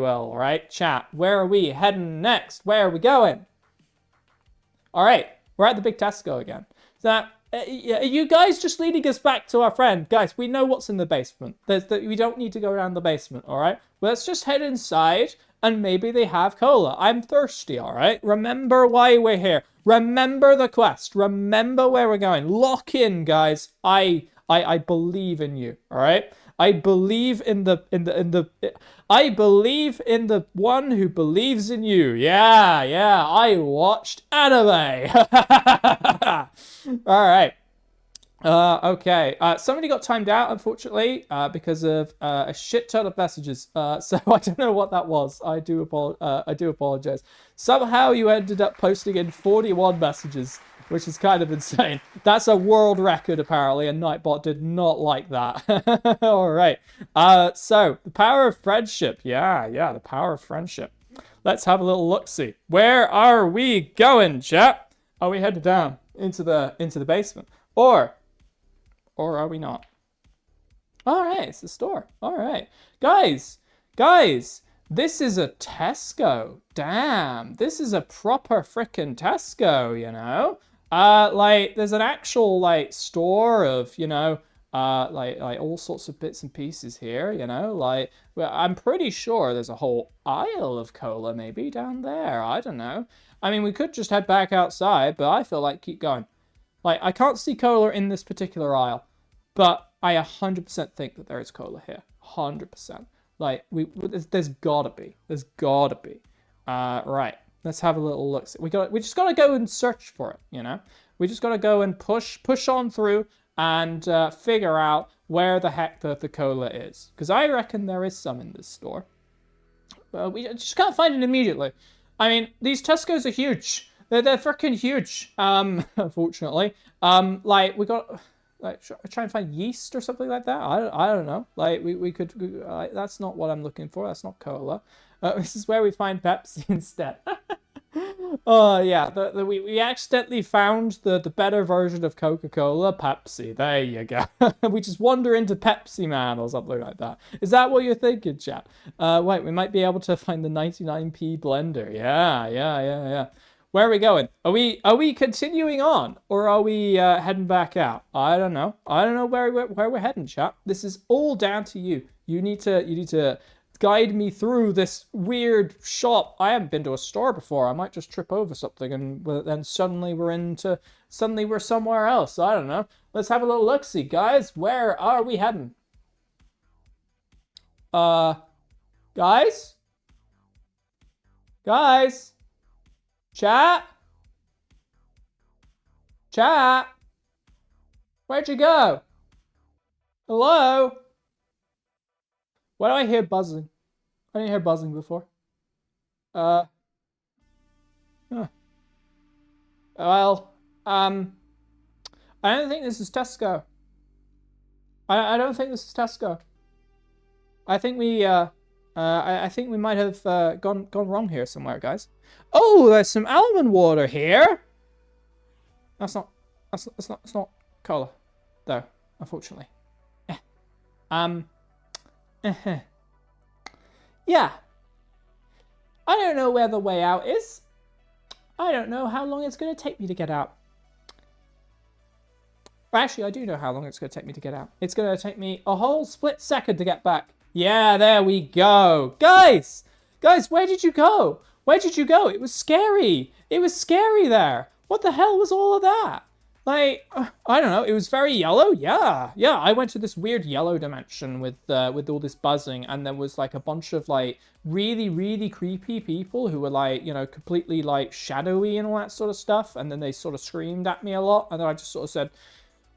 All right, chat. Where are we heading next? Where are we going? All right, we're at the big Tesco again. So are you guys just leading us back to our friend? Guys, we know what's in the basement. We don't need to go around the basement, all right? Let's just head inside, and maybe they have cola. I'm thirsty, all right? Remember why we're here. Remember the quest. Remember where we're going. Lock in, guys. I believe in you, all right? I believe in the one who believes in you. Yeah, I watched anime. All right. Okay. Somebody got timed out, unfortunately, because of a shit ton of messages. So I don't know what that was. I do apologize. Somehow you ended up posting in 41 messages, which is kind of insane. That's a world record, apparently, and Nightbot did not like that. All right. So the power of friendship. Yeah, the power of friendship. Let's have a little look-see. Where are we going, chap? Are we headed down into the basement? Or are we not? All right, it's the store. All right. Guys, this is a Tesco. Damn, this is a proper frickin' Tesco, you know? Like, there's an actual, like, store of, you know, like all sorts of bits and pieces here, you know? Like, well, I'm pretty sure there's a whole aisle of cola maybe down there. I don't know. I mean, we could just head back outside, but I feel like keep going. Like, I can't see cola in this particular aisle. But I 100% think that there is cola here. 100%. Like, there's gotta be. There's gotta be. Right. Let's have a little look. We just gotta go and search for it, you know? We just gotta go and push on through and figure out where the heck the cola is. Because I reckon there is some in this store. We just can't find it immediately. I mean, these Tesco's are huge. They're freaking huge. Unfortunately. Like, we got... Like, try and find yeast or something like that. I don't know. Like, we could... that's not what I'm looking for. That's not cola. This is where we find Pepsi instead. Oh, yeah. We accidentally found the better version of Coca-Cola, Pepsi. There you go. We just wander into Pepsi Man or something like that. Is that what you're thinking, chap? Wait, we might be able to find the 99p blender. Yeah. Where are we going? Are we continuing on, or are we heading back out? I don't know. I don't know where we're heading, chap. This is all down to you. You need to guide me through this weird shop. I haven't been to a store before. I might just trip over something, and then suddenly we're somewhere else. I don't know. Let's have a little look-see, guys. Where are we heading? Guys? Chat? Where'd you go? Hello? Why do I hear buzzing? I didn't hear buzzing before. Huh. Well, I don't think this is Tesco. I don't think this is Tesco. I think I think we might have gone wrong here somewhere, guys. Oh, there's some almond water here. That's not cola, though, unfortunately. Yeah. I don't know where the way out is. I don't know how long it's going to take me to get out. Actually, I do know how long it's going to take me to get out. It's going to take me a whole split second to get back. Yeah, there we go. Guys, where did you go? It was scary. It was scary there. What the hell was all of that? Like, I don't know. It was very yellow. Yeah. I went to this weird yellow dimension with all this buzzing, and there was like a bunch of like really, really creepy people who were like, you know, completely like shadowy and all that sort of stuff. And then they sort of screamed at me a lot, and then I just sort of said,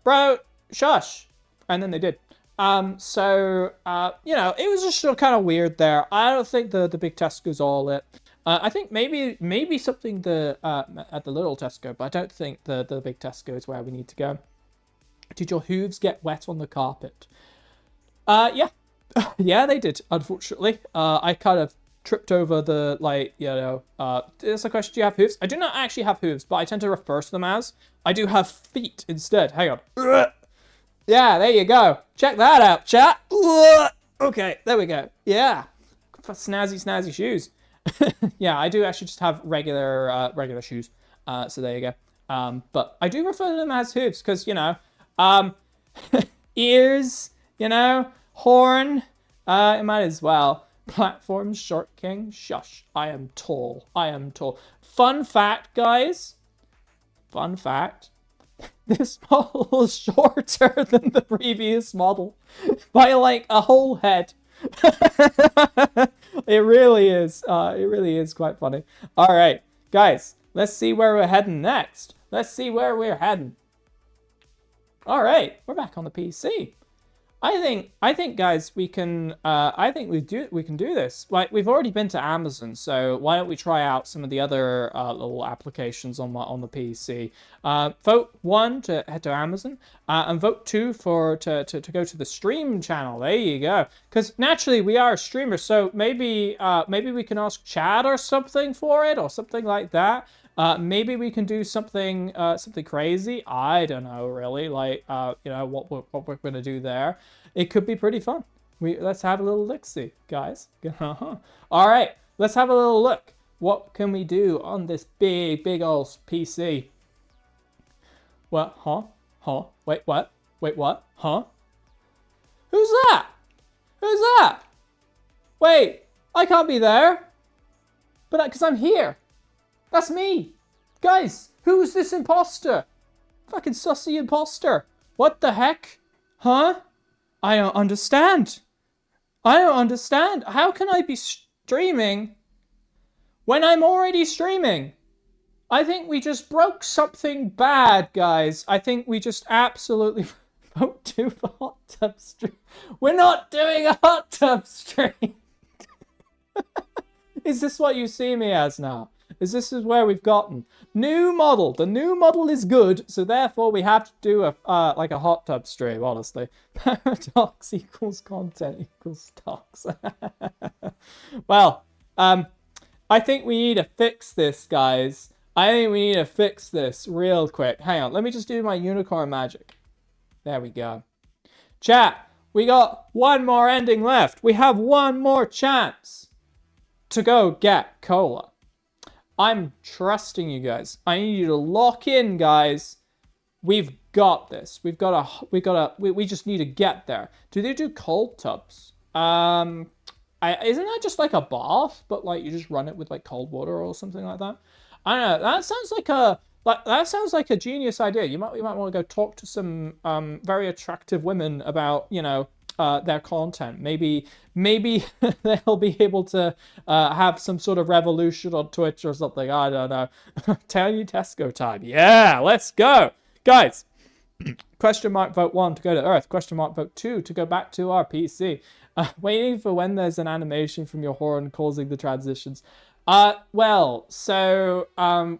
"Bro, shush," and then they did. You know, it was just sort of kind of weird there. I don't think the big Tesco's all it. I think maybe something at the little Tesco, but I don't think the big Tesco is where we need to go. Did your hooves get wet on the carpet? Yeah. Yeah, they did, unfortunately. I kind of tripped over the, like, you know, there's a question, do you have hooves? I do not actually have hooves, but I tend to refer to them as, I do have feet instead. Hang on. Yeah, there you go. Check that out, chat. Okay, there we go. Yeah. Snazzy shoes. Yeah, I do actually just have regular shoes. So there you go. But I do refer to them as hooves because, you know, ears, you know, horn, it might as well. Platform, short king, shush. I am tall. Fun fact, guys. Fun fact. This model is shorter than the previous model by like a whole head. It really is. It really is quite funny. All right, guys, let's see where we're heading next. All right, we're back on the PC. I think, guys, we can. I think we can do this. Like, we've already been to Amazon, so why don't we try out some of the other little applications on the PC? Vote 1 to head to Amazon, and vote 2 to go to the stream channel. There you go. Because naturally we are a streamer, so maybe we can ask Chad or something for it, or something like that. Maybe we can do something crazy. I don't know, really. Like, what we're gonna do there. It could be pretty fun. Let's have a little look-see, guys. All right, let's have a little look. What can we do on this big old PC? What? Huh? Wait, what? Wait, what? Huh? Who's that? Who's that? Wait, I can't be there. But because I'm here. That's me. Guys, who's this imposter? Fucking sussy imposter. What the heck? Huh? I don't understand. I don't understand. How can I be streaming when I'm already streaming? I think we just broke something bad, guys. I think we just absolutely vote 2 for hot tub stream. We're not doing a hot tub stream. Is this what you see me as now? This is where we've gotten new model. The new model is good, so therefore we have to do a like a hot tub stream. Honestly, paradox equals content equals stocks. Well, I think we need to fix this, guys. I think we need to fix this real quick. Hang on, let me just do my unicorn magic. There we go. Chat, we got one more ending left. We have one more chance to go get cola. I'm trusting you guys. I need you to lock in, guys. We've got this. We just need to get there. Do they do cold tubs? Isn't that just like a bath, but like you just run it with like cold water or something like that? I don't know. That sounds like a genius idea. You might want to go talk to some very attractive women about, their content. Maybe they'll be able to have some sort of revolution on Twitch or something. I don't know. Tiny Tesco time. Yeah, let's go. Guys, question mark vote 1 to go to Earth. Question mark vote 2 to go back to our PC. Waiting for when there's an animation from your horn causing the transitions. Well, so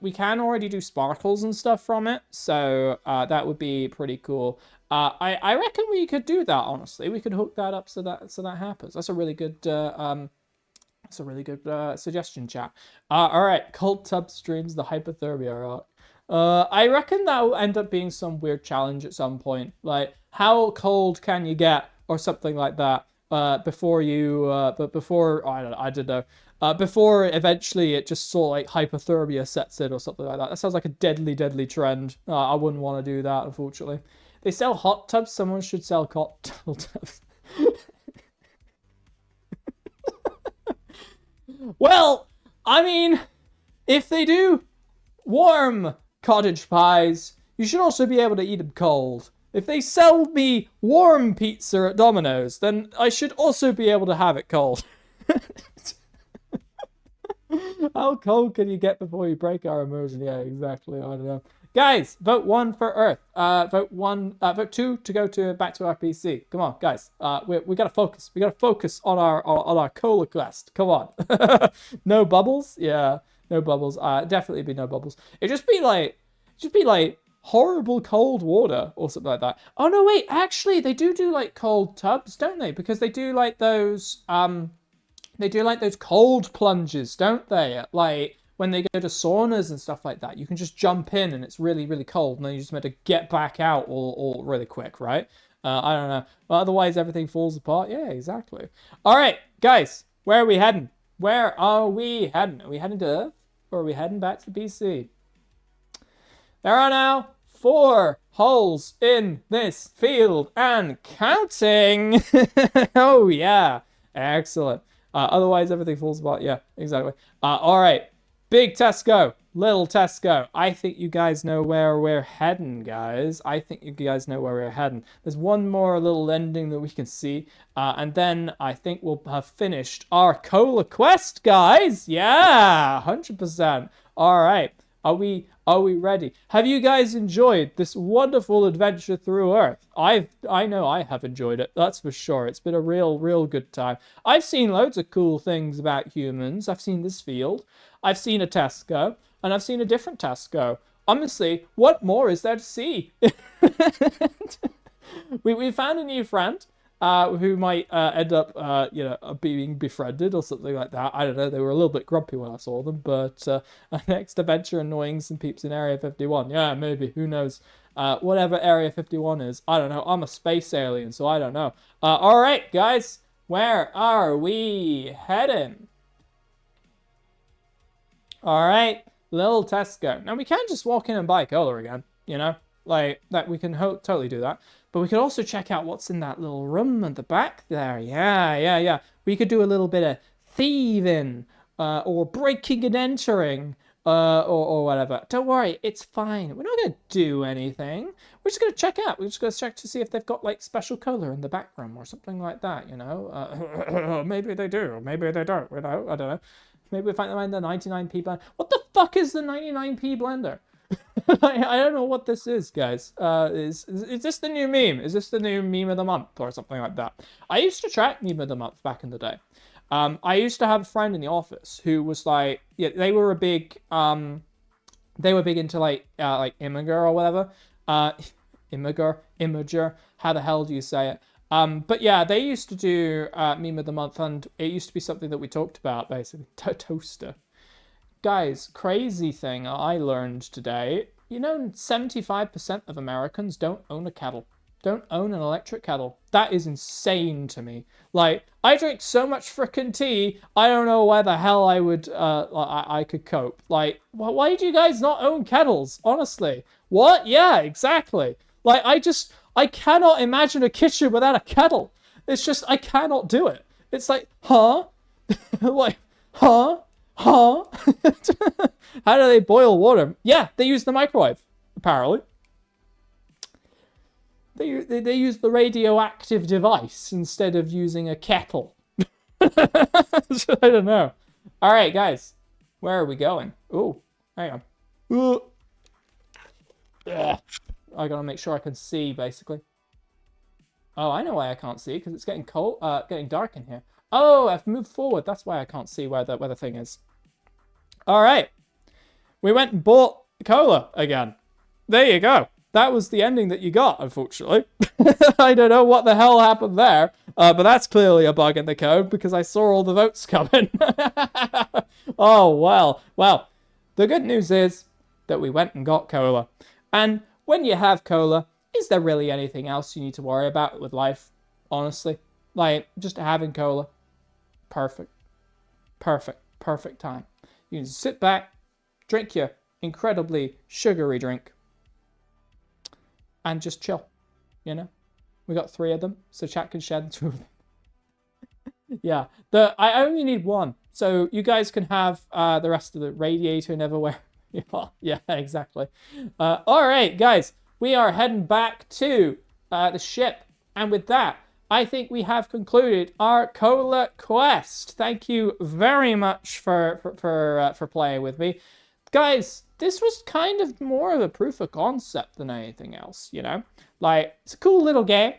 we can already do sparkles and stuff from it, so that would be pretty cool. I reckon we could do that. Honestly, we could hook that up so that happens. That's a really good suggestion, chat. All right, cold tub streams the hypothermia arc. I reckon that will end up being some weird challenge at some point, like how cold can you get or something like that. Before eventually it just sort of like hypothermia sets in or something like that. That sounds like a deadly trend. I wouldn't want to do that, unfortunately. They sell hot tubs. Someone should sell cocktail tubs. Well, I mean, if they do warm cottage pies, you should also be able to eat them cold. If they sell me warm pizza at Domino's, then I should also be able to have it cold. How cold can you get before you break our immersion? Yeah, exactly. I don't know. Guys, vote 1 for Earth. Vote 2 to go back to our PC. Come on, guys. We gotta focus. We gotta focus on our cola quest. Come on. No bubbles? Yeah, no bubbles. Definitely be no bubbles. It'd just be like horrible cold water or something like that. Oh no, wait. Actually, they do like cold tubs, don't they? Because they do like those cold plunges, don't they? Like when they go to saunas and stuff like that, you can just jump in and it's really cold, and then you just meant to get back out all really quick, right? I don't know. But otherwise, everything falls apart. Yeah, exactly. All right, guys, where are we heading? Where are we heading? Are we heading to Earth, or are we heading back to the PC? There are now 4 holes in this field and counting. Oh yeah, excellent. Otherwise, everything falls apart. Yeah, exactly. All right. Big Tesco, little Tesco. I think you guys know where we're heading, guys. I think you guys know where we're heading. There's one more little ending that we can see. And then I think we'll have finished our cola quest, guys. Yeah, 100%. All right. Are we ready? Have you guys enjoyed this wonderful adventure through Earth? I know I have enjoyed it. That's for sure. It's been a real good time. I've seen loads of cool things about humans. I've seen this field. I've seen a Tesco, and I've seen a different Tesco. Honestly, what more is there to see? we found a new friend. Who might end up, being befriended or something like that. I don't know. They were a little bit grumpy when I saw them, but next adventure annoying some peeps in Area 51. Yeah, maybe. Who knows? Whatever Area 51 is. I don't know. I'm a space alien, so I don't know. All right, guys. Where are we heading? All right. Little Tesco. Now, we can't just walk in and buy cola again, you know? Like, that we can totally do that. But we could also check out what's in that little room at the back there. Yeah. We could do a little bit of thieving, or breaking and entering, or whatever. Don't worry, it's fine. We're not going to do anything. We're just going to check out. We're just going to check to see if they've got, like, special colour in the back room or something like that, you know? Maybe they do, maybe they don't, you know? I don't know. Maybe we find them in the 99p blender. What the fuck is the 99p blender? I don't know what this is, guys. Is this the new meme? Is this the new meme of the month or something like that? I used to track meme of the month back in the day. I used to have a friend in the office who was like, yeah, they were big into like Imager or whatever. Imager. How the hell do you say it? But yeah, they used to do meme of the month, and it used to be something that we talked about basically. Toaster. Guys, crazy thing I learned today. You know, 75% of Americans don't own a kettle. Don't own an electric kettle. That is insane to me. Like, I drink so much frickin' tea, I don't know where the hell I would, I could cope. Like, why do you guys not own kettles? Honestly. What? Yeah, exactly. Like, I cannot imagine a kitchen without a kettle. It's just, I cannot do it. It's like, huh? Like, huh? Huh? How do they boil water? Yeah, they use the microwave, apparently. They use the radioactive device instead of using a kettle. I don't know. All right, guys. Where are we going? Oh, hang on. Ooh. Yeah. I gotta make sure I can see, basically. Oh, I know why I can't see, because it's getting cold, getting dark in here. Oh, I've moved forward. That's why I can't see where the thing is. All right. We went and bought cola again. There you go. That was the ending that you got, unfortunately. I don't know what the hell happened there, but that's clearly a bug in the code because I saw all the votes coming. Oh, well. Well, the good news is that we went and got cola. And when you have cola, is there really anything else you need to worry about with life? Honestly. Like, just having cola. Perfect time. You can sit back, drink your incredibly sugary drink, and just chill, you know? We got 3 of them, so chat can share the 2 of them. Yeah, I only need 1, so you guys can have the rest of the radiator neverwhere. Yeah, exactly. All right, guys, we are heading back to the ship, and with that, I think we have concluded our cola quest. Thank you very much for playing with me. Guys, this was kind of more of a proof of concept than anything else, you know? Like, it's a cool little game,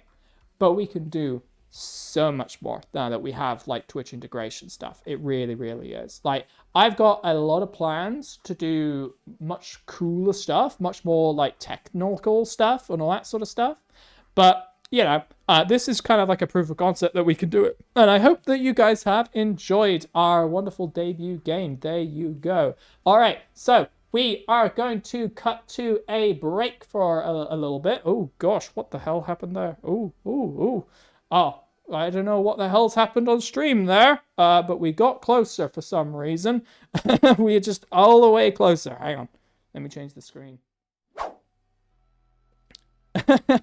but we can do so much more now that we have, like, Twitch integration stuff. It really, really is. Like, I've got a lot of plans to do much cooler stuff, much more, like, technical stuff and all that sort of stuff. But you know, this is kind of like a proof of concept that we can do it. And I hope that you guys have enjoyed our wonderful debut game. There you go. All right, so we are going to cut to a break for a little bit. Oh, gosh, what the hell happened there? Oh, I don't know what the hell's happened on stream there, but we got closer for some reason. We are just all the way closer. Hang on. Let me change the screen.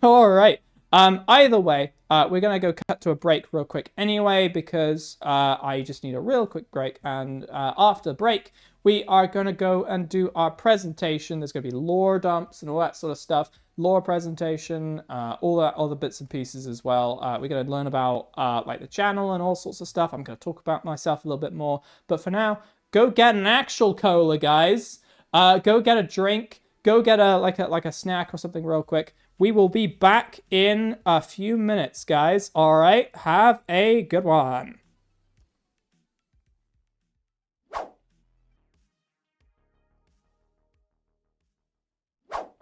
All right. Either way, we're going to go cut to a break real quick anyway, because I just need a real quick break. And after the break, we are going to go and do our presentation. There's going to be lore dumps and all that sort of stuff. Lore presentation, all that other bits and pieces as well. We're going to learn about like the channel and all sorts of stuff. I'm going to talk about myself a little bit more. But for now, go get an actual cola, guys. Go get a drink. Go get like a snack or something real quick. We will be back in a few minutes, guys. All right. Have a good one.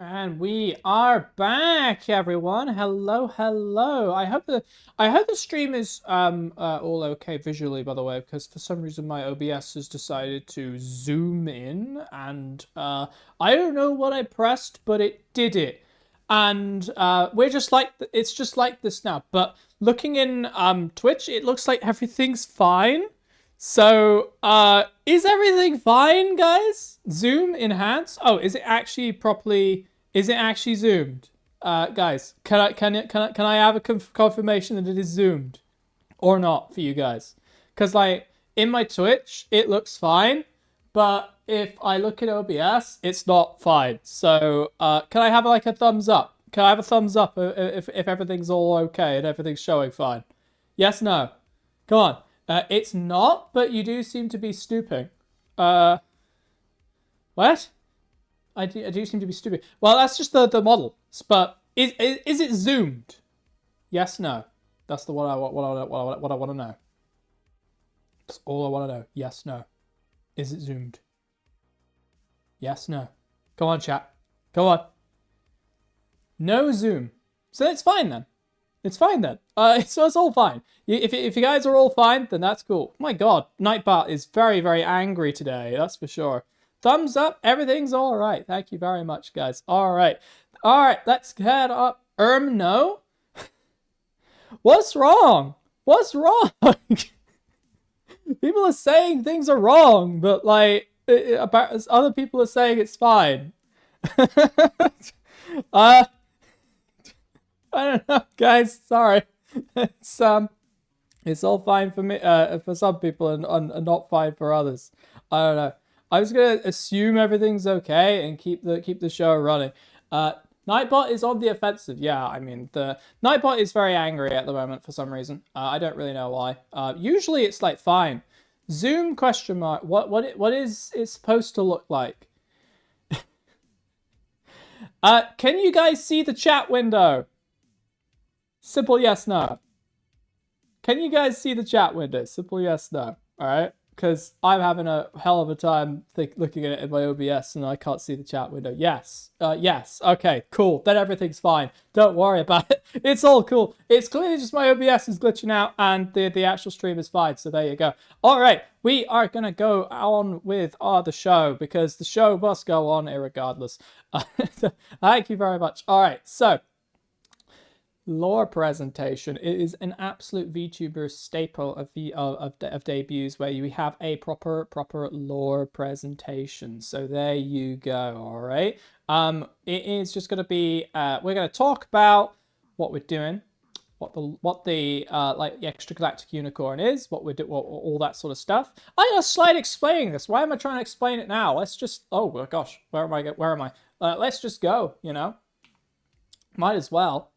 And we are back, everyone. Hello, hello. I hope the stream is all okay visually, by the way, because for some reason my OBS has decided to zoom in, and I don't know what I pressed, but it did it. And we're just like it's just like this now. But looking in Twitch, it looks like everything's fine. So, is everything fine, guys? Zoom, enhance. Oh, is it actually properly? Is it actually zoomed? Guys, can I have a confirmation that it is zoomed, or not for you guys? Because like in my Twitch, it looks fine, but if I look at OBS, it's not fine. So, can I have like a thumbs up? Can I have a thumbs up if everything's all okay and everything's showing fine? Yes, no. Come on. It's not, but you do seem to be stooping. What? I do seem to be stooping. Well, that's just the model. But is it zoomed? Yes, no. That's what I want to know. That's all I want to know. Yes, no. Is it zoomed? Yes, no. Come on, chat. Come on. No zoom. So it's fine then. It's fine then. It's all fine. If you guys are all fine, then that's cool. My God, Nightbot is very, very angry today. That's for sure. Thumbs up. Everything's all right. Thank you very much, guys. All right. All right. Let's head up. No. What's wrong? What's wrong? People are saying things are wrong, but like about other people are saying it's fine. I don't know, guys. Sorry. It's all fine for me, for some people, and not fine for others. I don't know. I was gonna assume everything's okay and keep the show running. Nightbot is on the offensive. Yeah, I mean the Nightbot is very angry at the moment for some reason. I don't really know why. Usually it's like fine. Zoom question mark. What is it supposed to look like? Can you guys see the chat window? Simple yes, no. Can you guys see the chat window? Simple yes, no. All right, because I'm having a hell of a time looking at it in my OBS and I can't see the chat window. Yes, yes. Okay, cool. Then everything's fine. Don't worry about it. It's all cool. It's clearly just my OBS is glitching out and the actual stream is fine. So there you go. All right, we are gonna go on with the show because the show must go on irregardless. Thank you very much. All right, so. Lore presentation. It is an absolute VTuber staple of debuts where you have a proper lore presentation. So there you go. All right. It is just going to be. We're going to talk about what we're doing, what the like the Extragalactic Unicorn is, what we do, all that sort of stuff. I got a slide explaining this. Why am I trying to explain it now? Let's just. Oh my gosh, where am I? Let's just go. You know, might as well.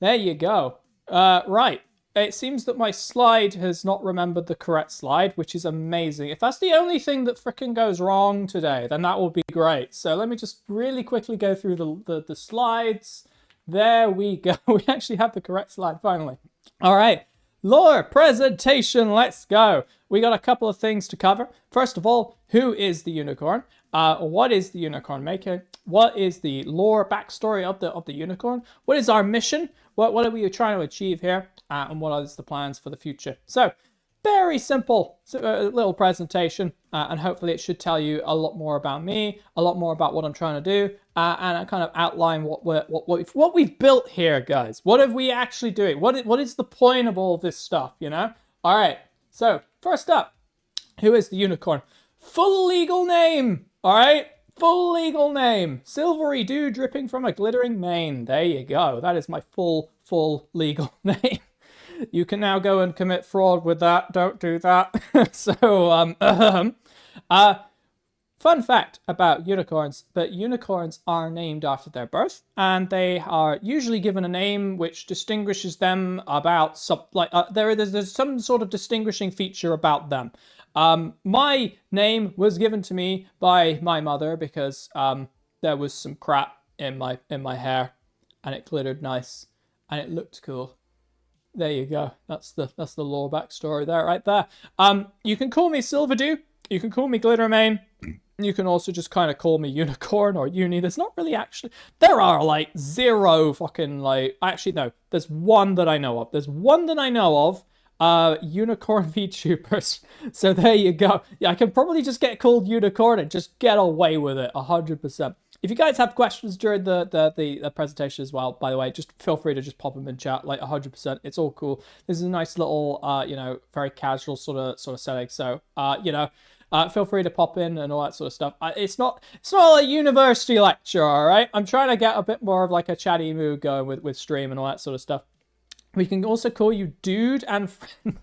There you go. Right. It seems that my slide has not remembered the correct slide, which is amazing. If that's the only thing that frickin' goes wrong today, then that will be great. So let me just really quickly go through the slides. There we go. We actually have the correct slide finally. All right. Lore presentation. Let's go. We got a couple of things to cover. First of all, who is the unicorn? What is the unicorn making? What is the lore backstory of the unicorn? What is our mission? What are we trying to achieve here? And what are the plans for the future? So, very simple little presentation, and hopefully it should tell you a lot more about me, a lot more about what I'm trying to do, and I kind of outline what we've built here, guys. What are we actually doing? What is the point of all this stuff? You know? All right. So first up, who is the unicorn? Full legal name. All right. Full legal name. Silvery dew dripping from a glittering mane. There you go. That is my full legal name. You can now go and commit fraud with that. Don't do that. So, fun fact about unicorns, that unicorns are named after their birth, and they are usually given a name which distinguishes them about there's some sort of distinguishing feature about them. My name was given to me by my mother because there was some crap in my hair, and it glittered nice, and it looked cool. There you go. That's the lore backstory there, right there. You can call me Silverdew. You can call me Glittermane. You can also just kind of call me Unicorn or Uni. There's not really actually... There are, like, zero fucking, like... Actually, no. There's one that I know of. There's one that I know of. Unicorn VTubers. So there you go. Yeah, I can probably just get called Unicorn and just get away with it 100%. If you guys have questions during the presentation as well, by the way, just feel free to just pop them in chat, like 100%. It's all cool. This is a nice little, you know, very casual sort of setting. So, you know, feel free to pop in and all that sort of stuff. It's not a university lecture, all right? I'm trying to get a bit more of like a chatty mood going with stream and all that sort of stuff. We can also call you dude and friend.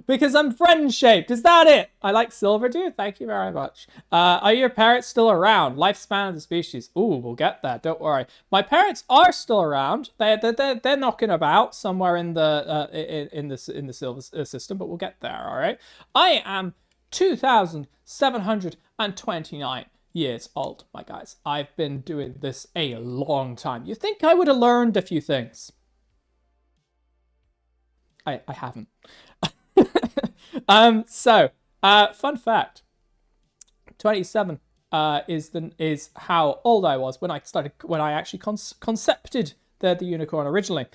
Because I'm friend-shaped. Is that it? I like Silverdew. Thank you very much. Are your parents still around? Lifespan of the species. Ooh, we'll get there. Don't worry. My parents are still around. They're knocking about somewhere in the silver system, but we'll get there. All right. I am 2,729 years old, my guys. I've been doing this a long time. You think I would have learned a few things? I haven't. Fun fact. 27 is how old I was when I actually concepted the unicorn originally.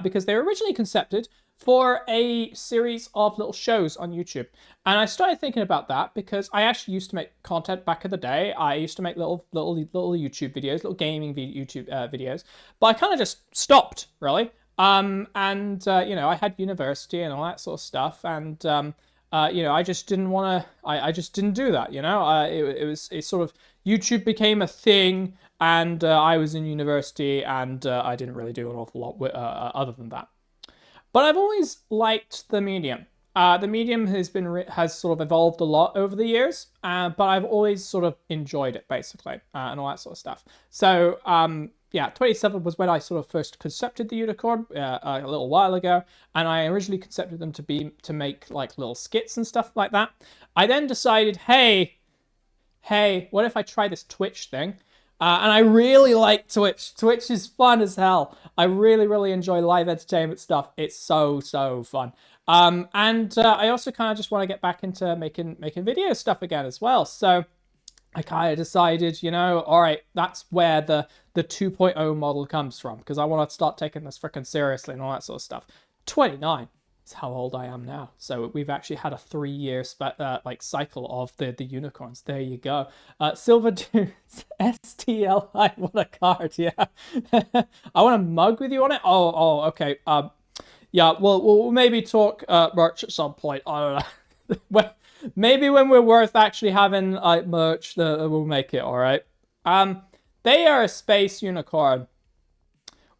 Because they were originally concepted for a series of little shows on YouTube. And I started thinking about that because I actually used to make content back in the day. I used to make little YouTube videos, little gaming YouTube videos, but I kind of just stopped, really. You know, I had university and all that sort of stuff, and you know, I just didn't want to. I just didn't do that. You know, it sort of YouTube became a thing, and I was in university, and I didn't really do an awful lot other than that. But I've always liked the medium. The medium has sort of evolved a lot over the years, but I've always sort of enjoyed it basically, and all that sort of stuff. So. Yeah, 27 was when I sort of first concepted the unicorn a little while ago, and I originally concepted them to make like little skits and stuff like that. I then decided, hey, what if I try this Twitch thing? And I really like Twitch. Twitch is fun as hell. I really enjoy live entertainment stuff. It's so fun. I also kind of just want to get back into making video stuff again as well. So I kind of decided, you know, all right, that's where the 2.0 model comes from, because I want to start taking this freaking seriously and all that sort of stuff. 29 is how old I am now. So we've actually had a 3-year like cycle of the unicorns. There you go. Silverdew STLI, what a card, yeah. I want a mug with you on it. Oh, okay. Yeah, we'll maybe talk merch at some point. I don't know. Maybe when we're worth actually having like merch, we'll make it. All right. They are a space unicorn.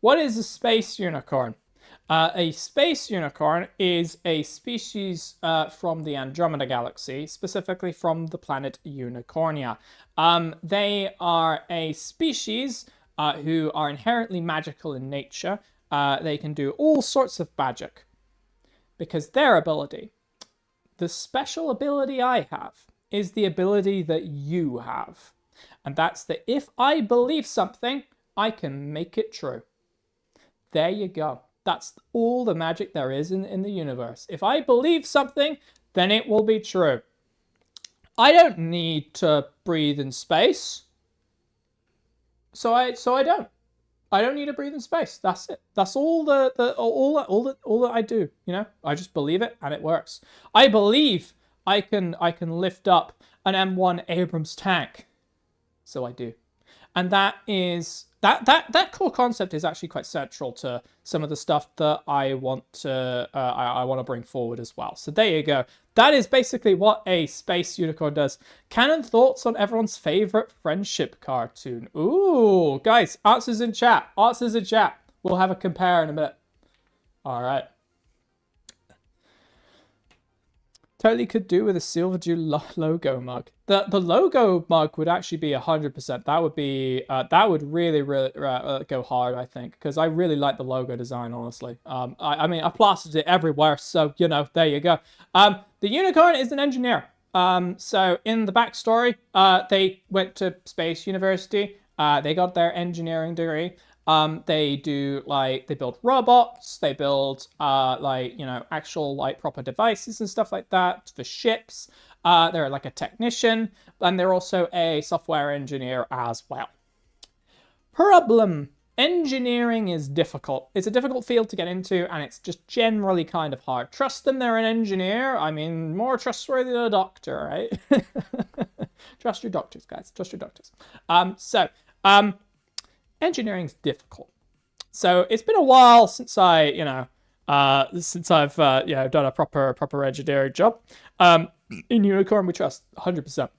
What is a space unicorn? A space unicorn is a species from the Andromeda Galaxy, specifically from the planet Unicornia. They are a species who are inherently magical in nature. They can do all sorts of magic because their ability. The special ability I have is the ability that you have. And that's that if I believe something, I can make it true. There you go. That's all the magic there is in the universe. If I believe something, then it will be true. I don't need to breathe in space. So I don't. I don't need to breathe in space. That's it. That's all that I do. You know, I just believe it and it works. I believe I can lift up an M1 Abrams tank. So I do. And that is that core concept is actually quite central to some of the stuff that I want to I want to bring forward as well. So there you go. That is basically what a space unicorn does. Canon thoughts on everyone's favorite friendship cartoon. Ooh, guys, answers in chat. Answers in chat. We'll have a compare in a minute. All right. Totally could do with a Silverdew logo mug. The logo mug would actually be 100%. That would be that would really go hard, I think, because I really like the logo design. Honestly, I mean I plastered it everywhere, so you know there you go. The unicorn is an engineer. So in the backstory, they went to Space University. They got their engineering degree. They do they build robots, they build actual proper devices and stuff like that for ships. They're like a technician, and they're also a software engineer as well. Problem. Engineering is difficult. It's a difficult field to get into, and it's just generally kind of hard. Trust them, they're an engineer. I mean, more trustworthy than a doctor, right? Trust your doctors, guys. Trust your doctors. Engineering's difficult. So it's been a while since I've done a proper engineering job. In Unicorn, we trust 100%.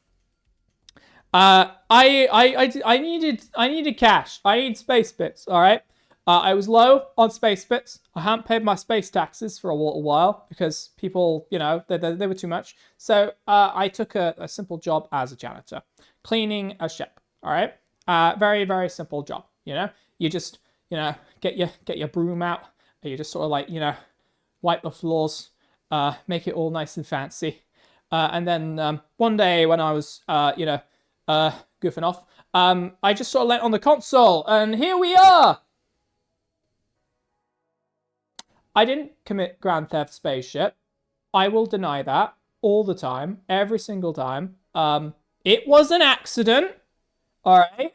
I needed cash. I need space bits. All right. I was low on space bits. I hadn't paid my space taxes for a little while because people, they were too much. So I took a simple job as a janitor, cleaning a ship. All right. Very, very simple job. You just, get your broom out, and you just sort of wipe the floors, make it all nice and fancy. And then one day when I was, goofing off, I just sort of leant on the console, and here we are. I didn't commit Grand Theft Spaceship. I will deny that all the time, every single time. It was an accident. All right.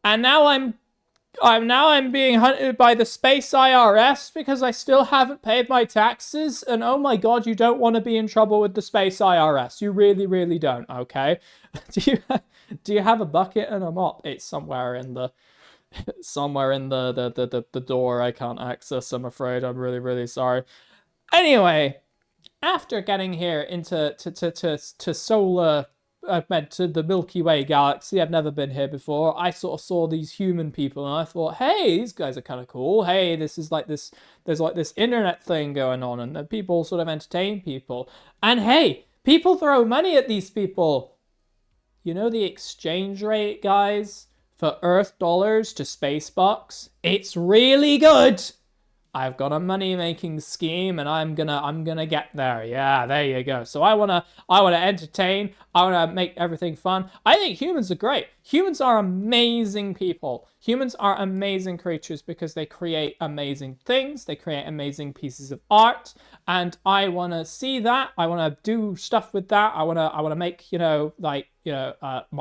And now I'm being hunted by the Space IRS because I still haven't paid my taxes. And oh my God, you don't want to be in trouble with the Space IRS. You really, really don't. Okay. Do you have a bucket and a mop? It's somewhere in the door I can't access, I'm afraid. I'm really, really sorry. Anyway, after getting here into solar, to the Milky Way galaxy, I've never been here before. I sort of saw these human people, and I thought, hey, these guys are kind of cool. Hey, this is there's this internet thing going on, and the people sort of entertain people. And hey, people throw money at these people. You know the exchange rate, guys, for Earth dollars to space bucks? It's really good. I've got a money-making scheme, and I'm gonna get there. Yeah, there you go. So I wanna entertain. I wanna make everything fun. I think humans are great. Humans are amazing people. Humans are amazing creatures because they create amazing things. They create amazing pieces of art, and I wanna see that. I wanna do stuff with that. I wanna make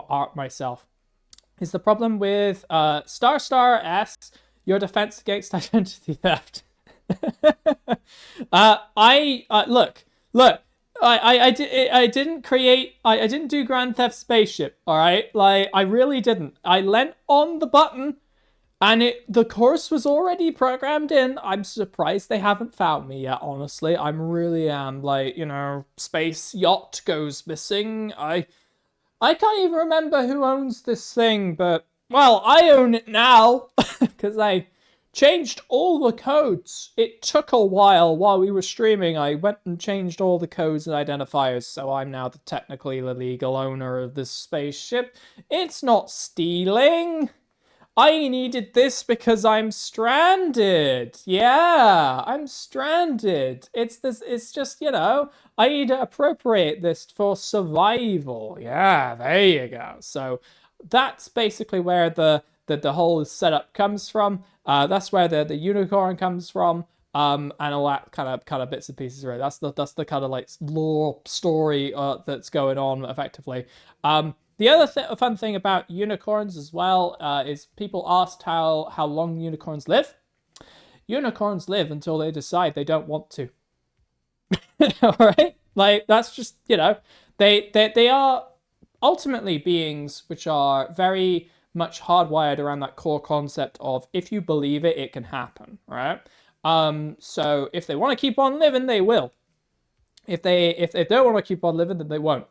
art myself. Is the problem with Star S? Your defense against identity theft. I didn't do Grand Theft Spaceship. All right, I really didn't. I leant on the button, and the course was already programmed in. I'm surprised they haven't found me yet. Honestly, I'm really space yacht goes missing. I can't even remember who owns this thing, but well, I own it now because I changed all the codes. It took a while we were streaming. I went and changed all the codes and identifiers, so I'm now technically the legal owner of this spaceship. It's not stealing. I needed this because I'm stranded. Yeah, I'm stranded. It's just, I need to appropriate this for survival. Yeah, there you go. So that's basically where the whole setup comes from. That's where the unicorn comes from, and all that kind of bits and pieces. Right, that's the kind of lore story that's going on effectively. The other fun thing about unicorns as well is people asked how long unicorns live. Unicorns live until they decide they don't want to. All right, that's just they are ultimately beings which are very much hardwired around that core concept of if you believe it, it can happen, right? So if they want to keep on living, they will. If they don't want to keep on living, then they won't,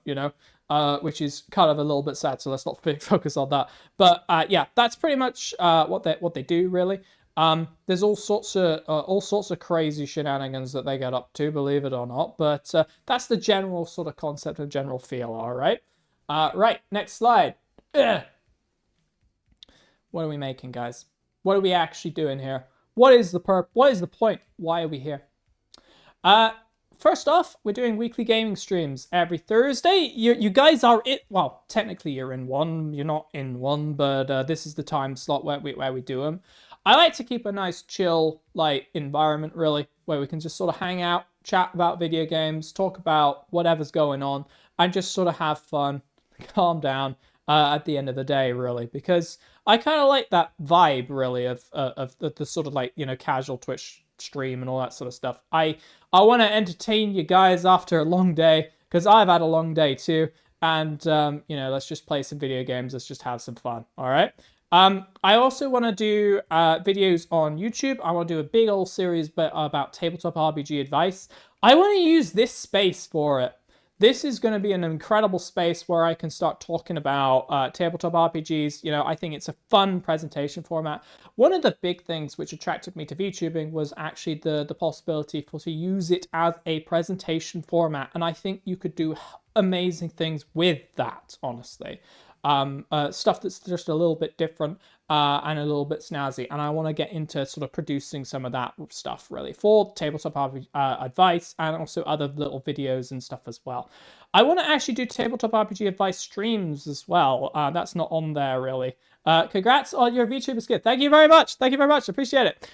which is kind of a little bit sad. So let's not focus on that. But yeah, that's pretty much what they do really. There's all sorts of crazy shenanigans that they get up to, believe it or not. But that's the general sort of concept and general feel. All right. Right. Next slide. Ugh. What are we making, guys? What are we actually doing here? What is the What is the point? Why are we here? First off, we're doing weekly gaming streams every Thursday. You guys are it. Well, technically you're in one. You're not in one, but this is the time slot where we do them. I like to keep a nice chill like environment, really, where we can just sort of hang out, chat about video games, talk about whatever's going on, and just sort of have fun, calm down at the end of the day, really, because I kind of like that vibe, really, of the sort of like, you know, casual Twitch stream and all that sort of stuff. I want to entertain you guys after a long day, because I've had a long day too, and you know, let's just play some video games. Let's just have some fun. All right. I also want to do videos on YouTube. I want to do a big old series about tabletop RPG advice. I want to use this space for it. This is going to be an incredible space where I can start talking about tabletop RPGs. You know, I think it's a fun presentation format. One of the big things which attracted me to VTubing was actually the possibility to use it as a presentation format. And I think you could do amazing things with that, honestly. Stuff that's just a little bit different and a little bit snazzy, and I want to get into sort of producing some of that stuff really for tabletop advice and also other little videos and stuff as well. I want to actually do tabletop RPG advice streams as well. That's not on there really. Congrats on your VTuber skit. Thank you very much. Thank you very much. Appreciate it.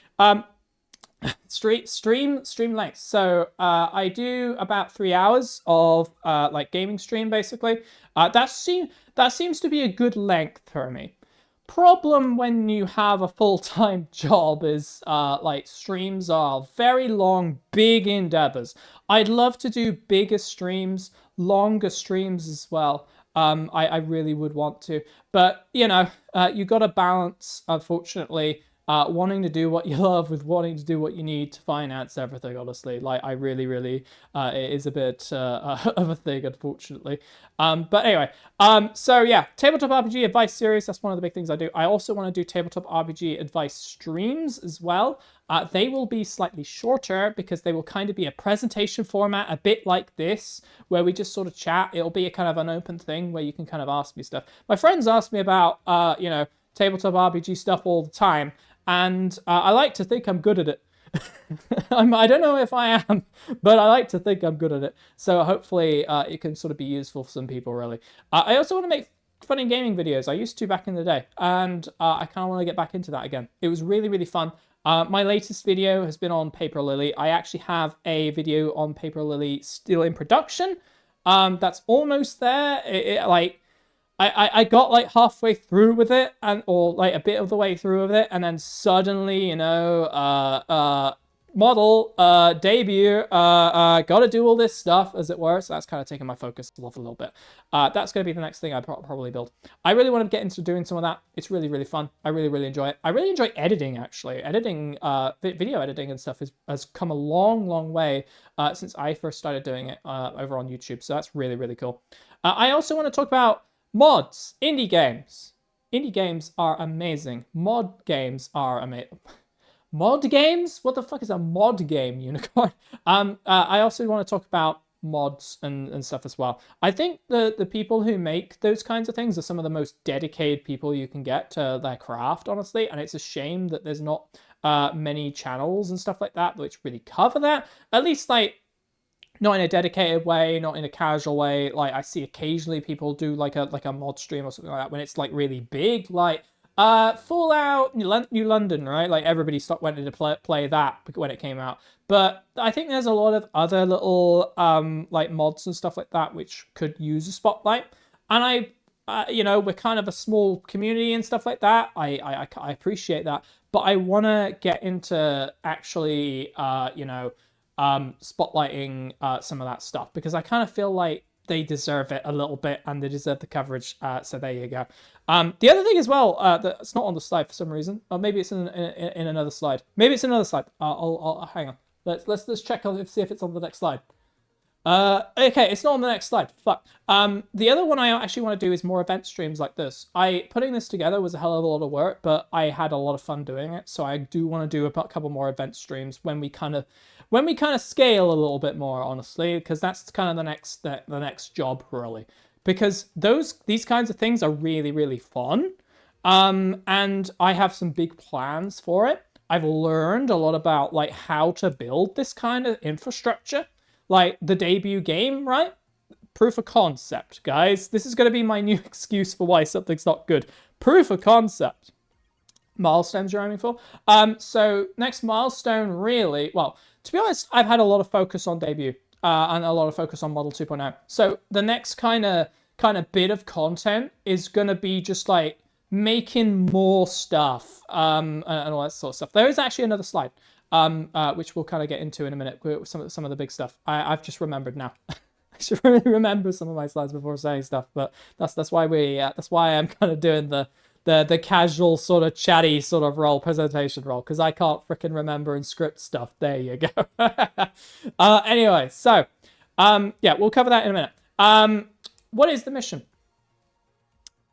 Stream length. So I do about 3 hours of like gaming stream basically. That seems to be a good length for me. Problem when you have a full-time job is like streams are very long, big endeavors. I'd love to do bigger streams, longer streams as well. I really would want to, but you know, you got to balance, unfortunately, wanting to do what you love with wanting to do what you need to finance everything, honestly. Like, I really, it is a bit of a thing, unfortunately. But anyway, so yeah, tabletop RPG advice series, that's one of the big things I do. I also want to do tabletop RPG advice streams as well. They will be slightly shorter because they will kind of be a presentation format, a bit like this, where we just sort of chat. It'll be a kind of an open thing where you can kind of ask me stuff. My friends ask me about, you know, tabletop RPG stuff all the time, and I like to think I'm good at it. I don't know if I am, but I like to think I'm good at it. So hopefully it can sort of be useful for some people, really. I also want to make funny gaming videos. I used to back in the day, and I kind of want to get back into that again. It was really fun. My latest video has been on Paper Lily. I actually have a video on Paper Lily still in production. That's almost there. I got like halfway through with it, or like a bit of the way through with it, and then suddenly, you know, model, debut, gotta do all this stuff, as it were, so that's kind of taking my focus off a little bit. That's going to be the next thing I probably build. I really want to get into doing some of that. It's really fun. I really enjoy it. I really enjoy editing, actually. Editing, video editing and stuff has come a long way since I first started doing it over on YouTube, so that's really cool. I also want to talk about mods, indie games. Indie games are amazing. Mod games are amazing. Mod games? What the fuck is a mod game, Unicorn? I also want to talk about mods and stuff as well. I think the people who make those kinds of things are some of the most dedicated people you can get to their craft, honestly, and it's a shame that there's not many channels and stuff like that which really cover that. At least, like, not in a dedicated way, not in a casual way. Like, I see occasionally people do like a mod stream or something like that when it's like really big, like Fallout New London, right? Like, everybody stopped wanting to play that when it came out. But I think there's a lot of other little like mods and stuff like that which could use a spotlight. And you know, we're kind of a small community and stuff like that. I appreciate that, but I want to get into actually you know, spotlighting some of that stuff, because I kind of feel like they deserve it a little bit and they deserve the coverage. So there you go. The other thing as well, that's not on the slide for some reason, or maybe it's in another slide. Maybe it's another slide. I'll hang on. Let's check on see if it's on the next slide. Okay, it's not on the next slide. Fuck. The other one I actually want to do is more event streams like this. Putting this together was a hell of a lot of work, but I had a lot of fun doing it. So I do want to do a couple more event streams when we kind of scale a little bit more, honestly, because that's kind of the next job really. Because these kinds of things are really, really fun. And I have some big plans for it. I've learned a lot about like how to build this kind of infrastructure. Like the debut game, right? Proof of concept, guys. This is going to be my new excuse for why something's not good. Proof of concept. Milestones you're aiming for. So next milestone, really, well, to be honest, I've had a lot of focus on debut and a lot of focus on Model 2.0. So the next kind of bit of content is going to be just like making more stuff and all that sort of stuff. There is actually another slide. Which we'll kind of get into in a minute. Some of the big stuff. I've just remembered now. I should really remember some of my slides before saying stuff, but that's why I'm kind of doing the casual sort of chatty sort of presentation role, because I can't freaking remember and script stuff. There you go. Anyway, so yeah, we'll cover that in a minute. What is the mission,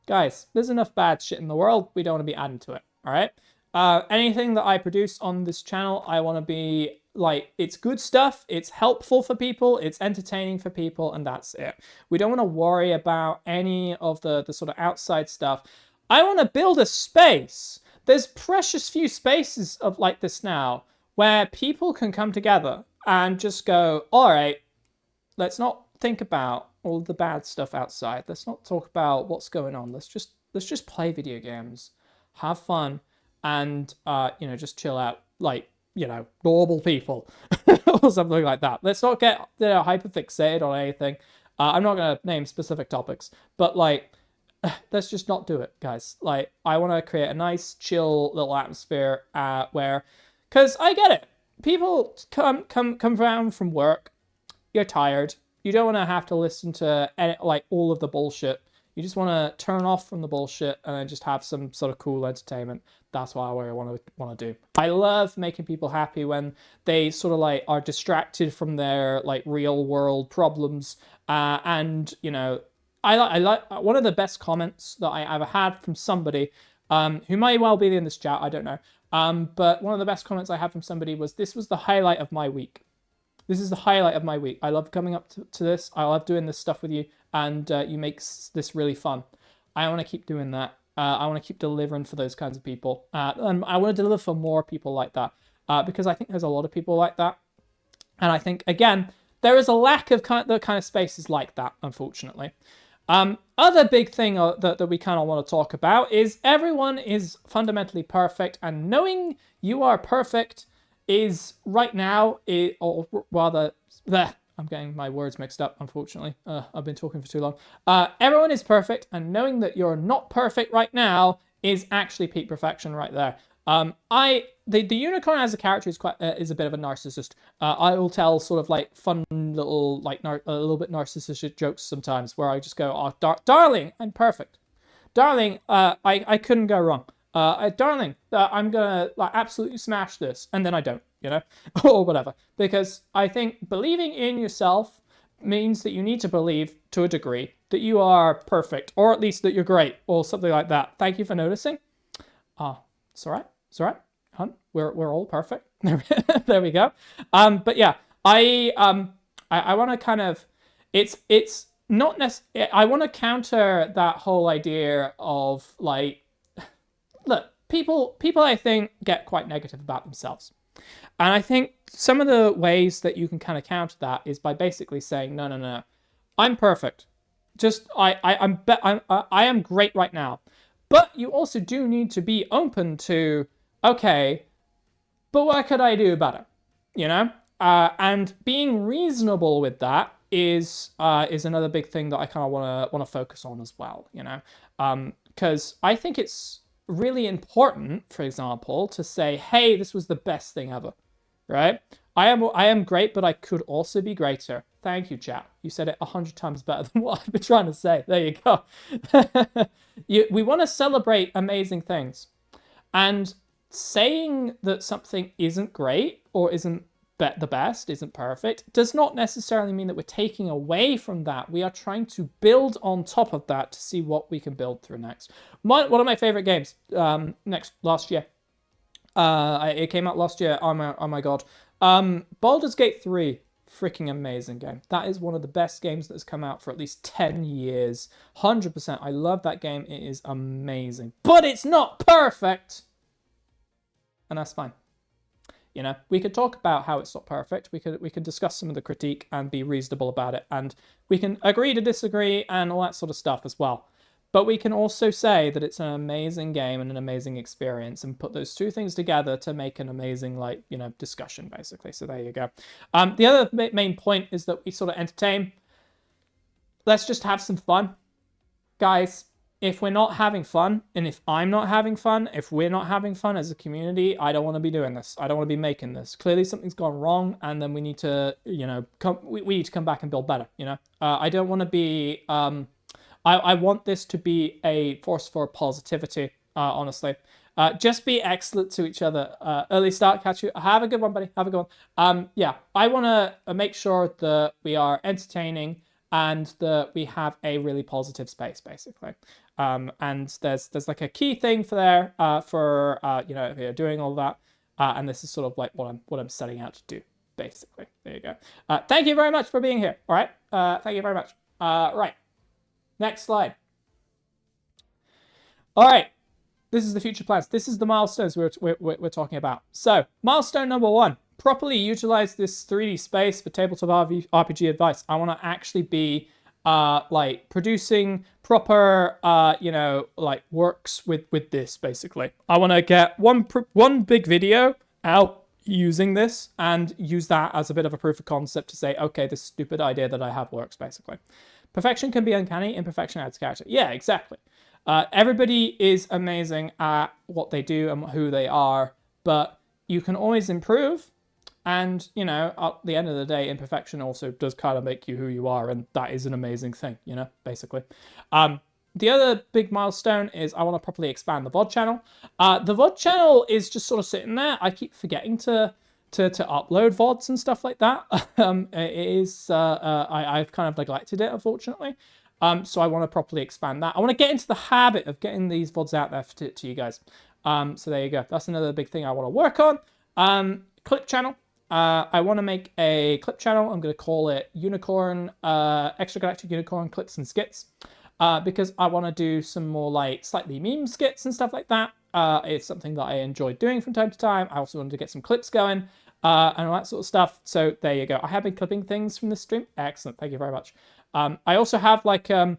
guys? There's enough bad shit in the world. We don't want to be adding to it. All right. Anything that I produce on this channel, I want to be like, it's good stuff, it's helpful for people, it's entertaining for people, and that's it. We don't want to worry about any of the sort of outside stuff. I want to build a space. There's precious few spaces of like this now where people can come together and just go, all right, let's not think about all the bad stuff outside. Let's not talk about what's going on. Let's just play video games, have fun, and just chill out like normal people or something like that. Let's not get hyper fixated on anything. I'm not gonna name specific topics, but like let's just not do it, guys. Like I want to create a nice chill little atmosphere where, because I get it, people come down from work, you're tired, you don't want to have to listen to like all of the bullshit. You just want to turn off from the bullshit and then just have some sort of cool entertainment. That's what I want to do. I love making people happy when they sort of like are distracted from their like real world problems. And I like one of the best comments that I ever had from somebody who may well be in this chat. I don't know. But one of the best comments I had from somebody was, "This was the highlight of my week. This is the highlight of my week. I love coming up to this. I love doing this stuff with you. And you make this really fun." I want to keep doing that. I want to keep delivering for those kinds of people. And I want to deliver for more people like that. Because I think there's a lot of people like that. And I think, again, there is a lack of the kind of spaces like that, unfortunately. Other big thing that we kind of want to talk about is everyone is fundamentally perfect. And knowing you are perfect is right now, or rather, I'm getting my words mixed up, unfortunately. I've been talking for too long. Everyone is perfect, and knowing that you're not perfect right now is actually peak perfection right there. The unicorn as a character is a bit of a narcissist. I will tell sort of like fun little like a little bit narcissistic jokes sometimes where I just go, "Oh, darling, I'm perfect. Darling, I couldn't go wrong. Darling, I'm gonna like absolutely smash this," and then I don't, or whatever. Because I think believing in yourself means that you need to believe to a degree that you are perfect, or at least that you're great, or something like that. Thank you for noticing. It's all right. It's all right, hun. We're all perfect. There we go. But yeah, I want to kind of, it's not necessarily. I want to counter that whole idea of like, look, people I think get quite negative about themselves. And I think some of the ways that you can kind of counter that is by basically saying, no, I'm perfect. Just I am great right now. But you also do need to be open to, okay, but what could I do better? And being reasonable with that is another big thing that I kind of want to focus on as well. Because I think it's really important, for example, to say, hey, this was the best thing ever, right? I am great, but I could also be greater. Thank you, chat. You said it 100 times better than what I've been trying to say. There you go. We want to celebrate amazing things. And saying that something isn't great or isn't the best, isn't perfect, does not necessarily mean that we're taking away from that. We are trying to build on top of that to see what we can build through next. One of my favorite games last year. It came out last year. Oh my god. Baldur's Gate 3, freaking amazing game. That is one of the best games that has come out for at least 10 years. 100%. I love that game. It is amazing. But it's not perfect. And that's fine. You know, we could talk about how it's not perfect. We could discuss some of the critique and be reasonable about it. And we can agree to disagree and all that sort of stuff as well. But we can also say that it's an amazing game and an amazing experience and put those two things together to make an amazing, like, you know, discussion, basically. So there you go. The other main point is that we sort of entertain. Let's just have some fun. Guys, if we're not having fun, and if I'm not having fun, if we're not having fun as a community, I don't want to be doing this. I don't want to be making this. Clearly something's gone wrong, and then we need to, you know, we need to come back and build better, you know? I don't want to be... I want this to be a force for positivity, honestly. Just be excellent to each other. Early start, catch you. Have a good one, buddy. Have a good one. Yeah, I want to make sure that we are entertaining and that we have a really positive space, basically. And there's like a key thing for there for you know, if you're doing all that. And this is sort of like what I'm setting out to do, basically. There you go. Thank you very much for being here. All right. Thank you very much. Right. Next slide. All right. This is the future plans. This is the milestones we're talking about. So, milestone number 1, properly utilize this 3D space for tabletop RPG advice. I want to actually be like producing proper, you know, like works with this, basically. I want to get one big video out using this and use that as a bit of a proof of concept to say, okay, this stupid idea that I have works, basically. Perfection can be uncanny, imperfection adds character. Yeah, exactly. Everybody is amazing at what they do and who they are, but you can always improve. And, you know, at the end of the day, imperfection also does kind of make you who you are, and that is an amazing thing, you know, basically. The other big milestone is I want to properly expand the VOD channel. The VOD channel is just sort of sitting there. I keep forgetting to upload VODs and stuff like that. It is, I've kind of neglected it, unfortunately. So I want to properly expand that. I want to get into the habit of getting these VODs out there to you guys. So there you go. That's another big thing I want to work on. Clip channel. I want to make a clip channel. I'm going to call it Unicorn, Extragalactic Unicorn Clips and Skits. Because I want to do some more like slightly meme skits and stuff like that. It's something that I enjoy doing from time to time. I also wanted to get some clips going and all that sort of stuff. So there you go. I have been clipping things from this stream. Excellent. Thank you very much. I also have like a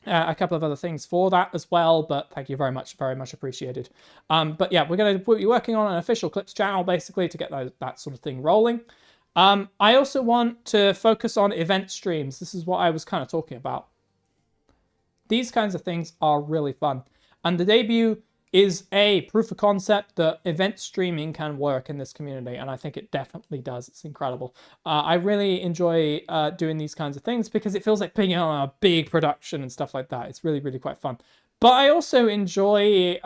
couple of other things for that as well, but thank you very much appreciated. But yeah, we're going to be working on an official clips channel basically to get that sort of thing rolling. I also want to focus on event streams. This is what I was kind of talking about. These kinds of things are really fun. And the debut is a proof of concept that event streaming can work in this community. And I think it definitely does. It's incredible. I really enjoy doing these kinds of things because it feels like being on a big production and stuff like that. It's really, really quite fun. But I also enjoy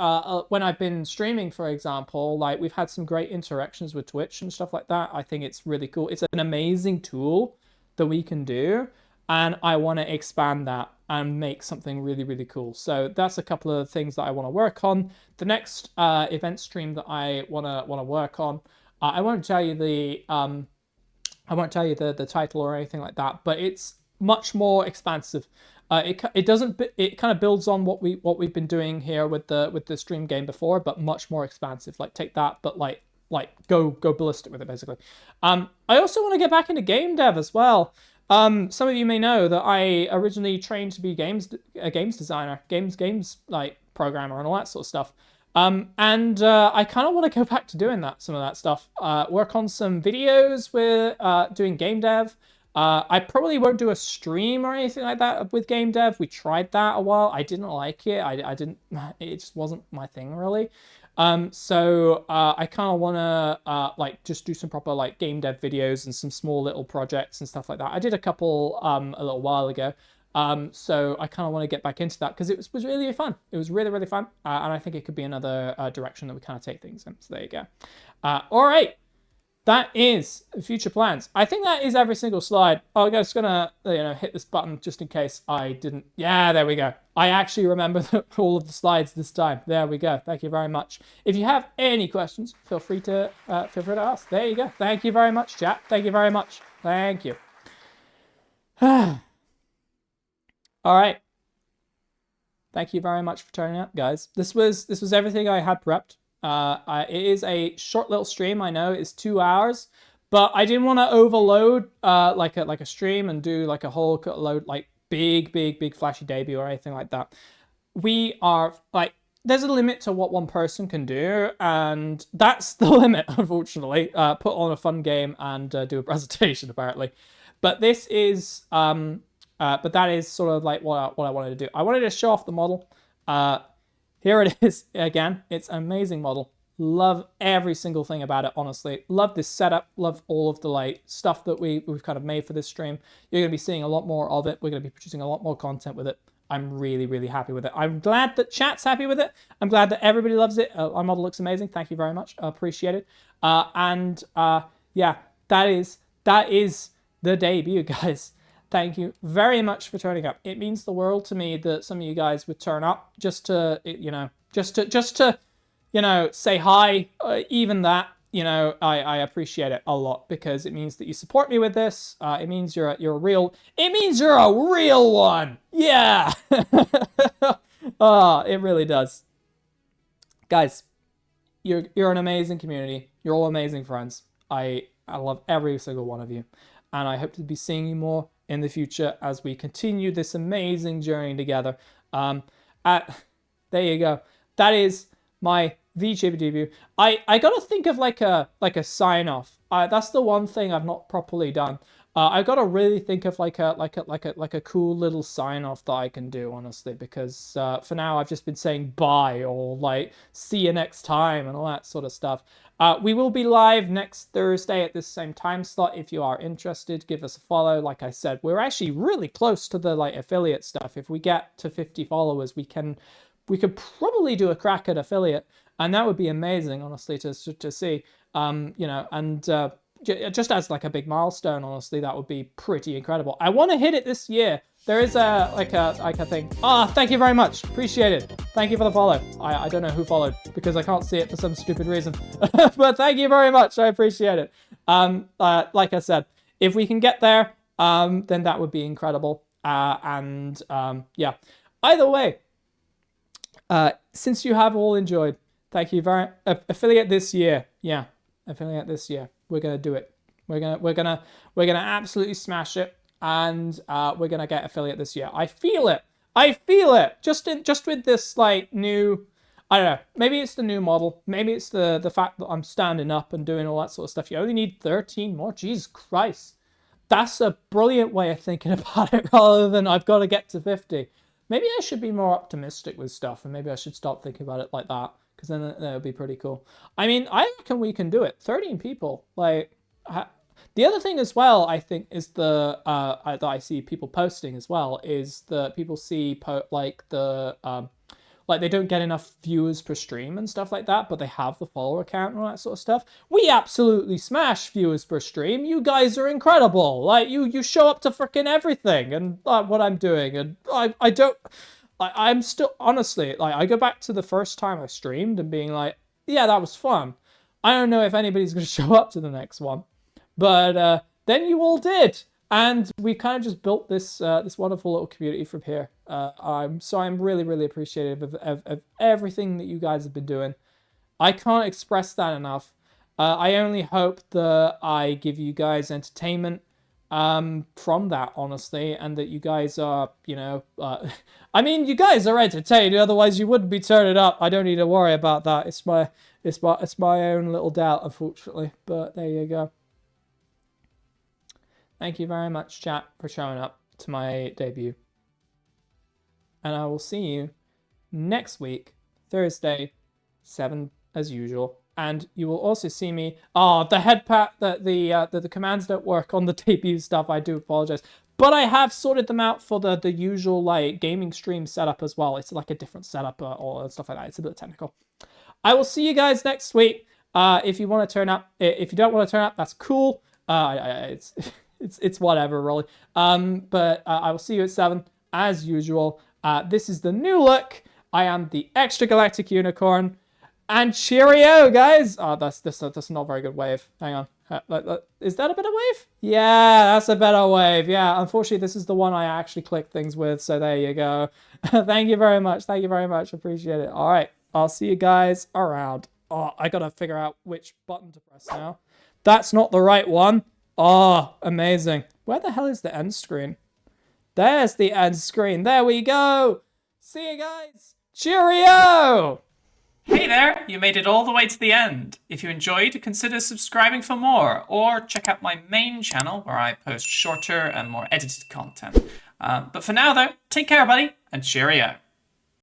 when I've been streaming, for example, like we've had some great interactions with Twitch and stuff like that. I think it's really cool. It's an amazing tool that we can do. And I want to expand that and make something really, really cool. So that's a couple of things that I want to work on. The next event stream that I want to work on, I won't tell you the title or anything like that, but it's much more expansive. It kind of builds on what we've been doing here with the stream game before, but much more expansive. Like take that, but like go ballistic with it basically. I also want to get back into game dev as well. Some of you may know that I originally trained to be a games designer, games like programmer and all that sort of stuff. And I kind of want to go back to doing some of that stuff. Work on some videos with doing game dev. I probably won't do a stream or anything like that with game dev. We tried that a while. I didn't like it. It just wasn't my thing really. So I kind of want to like just do some proper like game dev videos and some small little projects and stuff like that. I did a couple a little while ago. So I kind of want to get back into that because it was really fun. It was really, really fun. And I think it could be another direction that we kind of take things in. So there you go. All right. that is future plans. I think that is every single slide. I'm just gonna, hit this button just in case I didn't. Yeah, there we go. I actually remember all of the slides this time. There we go. Thank you very much. If you have any questions, feel free to ask. There you go. Thank you very much, chat. Thank you very much. Thank you. All right. Thank you very much for turning up, guys. This was everything I had prepped. It is a short little stream. I know it's 2 hours, but I didn't want to overload like a stream and do like a whole load like big flashy debut or anything like that. We are like, there's a limit to what one person can do, and that's the limit, unfortunately. Put on a fun game and do a presentation apparently, but this is but that is sort of like what I wanted to do. I wanted to show off the model. Here it is again. It's an amazing model. Love every single thing about it, honestly. Love this setup. Love all of the like stuff that we've kind of made for this stream. You're going to be seeing a lot more of it. We're going to be producing a lot more content with it. I'm really, really happy with it. I'm glad that chat's happy with it. I'm glad that everybody loves it. Our model looks amazing. Thank you very much. I appreciate it. Yeah, that is the debut, guys. Thank you very much for turning up. It means the world to me that some of you guys would turn up just to, say hi. Even that, I appreciate it a lot because it means that you support me with this. It means you're a real one. Yeah. Oh, it really does. Guys, you're an amazing community. You're all amazing friends. I love every single one of you, and I hope to be seeing you more in the future as we continue this amazing journey together. There you go. That is my VTuber debut. I gotta think of like a sign off. That's the one thing I've not properly done. I gotta really think of like a cool little sign off that I can do, honestly, because for now I've just been saying bye or like see you next time and all that sort of stuff. We will be live next Thursday at this same time slot. If you are interested, give us a follow. Like I said, we're actually really close to the like affiliate stuff. If we get to 50 followers, we could probably do a crack at affiliate, and that would be amazing, honestly, to see. Just as like a big milestone, honestly, that would be pretty incredible. I want to hit it this year. There is a thing. Thank you very much. Appreciate it. Thank you for the follow. I don't know who followed because I can't see it for some stupid reason. But thank you very much. I appreciate it. Like I said, if we can get there, then that would be incredible. Yeah. Either way, since you have all enjoyed, thank you very affiliate this year. Yeah, affiliate this year. We're gonna do it. We're gonna absolutely smash it, and we're gonna get affiliate this year. I feel it. Just with this like new, I don't know. Maybe it's the new model. Maybe it's the fact that I'm standing up and doing all that sort of stuff. You only need 13 more. Jesus Christ, that's a brilliant way of thinking about it, rather than I've got to get to 50. Maybe I should be more optimistic with stuff, and maybe I should start thinking about it like that. Because then that would be pretty cool. I mean, I reckon we can do it. 13 people. Like, the other thing as well, I think, is that I see people posting as well, is that people see like they don't get enough viewers per stream and stuff like that, but they have the follower count and all that sort of stuff. We absolutely smash viewers per stream. You guys are incredible. Like, you show up to freaking everything and what I'm doing, and I'm still, honestly, like, I go back to the first time I streamed and being like, yeah, that was fun. I don't know if anybody's going to show up to the next one, but then you all did, and we kind of just built this this wonderful little community from here. I'm really, really appreciative of everything that you guys have been doing. I can't express that enough. I only hope that I give you guys entertainment from that, honestly, and that you guys are, I mean, you guys are entertained, otherwise you wouldn't be turning up. I don't need to worry about that. It's my own little doubt, unfortunately, but there you go. Thank you very much, chat, for showing up to my debut, and I will see you next week, Thursday, 7 as usual. And you will also see me. The head pat, the commands don't work on the debut stuff. I do apologize, but I have sorted them out for the usual like gaming stream setup as well. It's like a different setup or stuff like that. It's a bit technical. I will see you guys next week. If you want to turn up, if you don't want to turn up, that's cool. It's it's whatever, really. But I will see you at 7 as usual. This is the new look. I am the ExtragalacticUnicorn. And cheerio, guys! Oh, that's not a very good wave. Hang on. Is that a better wave? Yeah, that's a better wave. Yeah, unfortunately, this is the one I actually click things with, so there you go. Thank you very much. Thank you very much. Appreciate it. All right, I'll see you guys around. Oh, I gotta figure out which button to press now. That's not the right one. Oh, amazing. Where the hell is the end screen? There's the end screen. There we go. See you guys. Cheerio! Hey there, you made it all the way to the end. If you enjoyed, consider subscribing for more, or check out my main channel where I post shorter and more edited content. But for now though, take care buddy, and cheerio.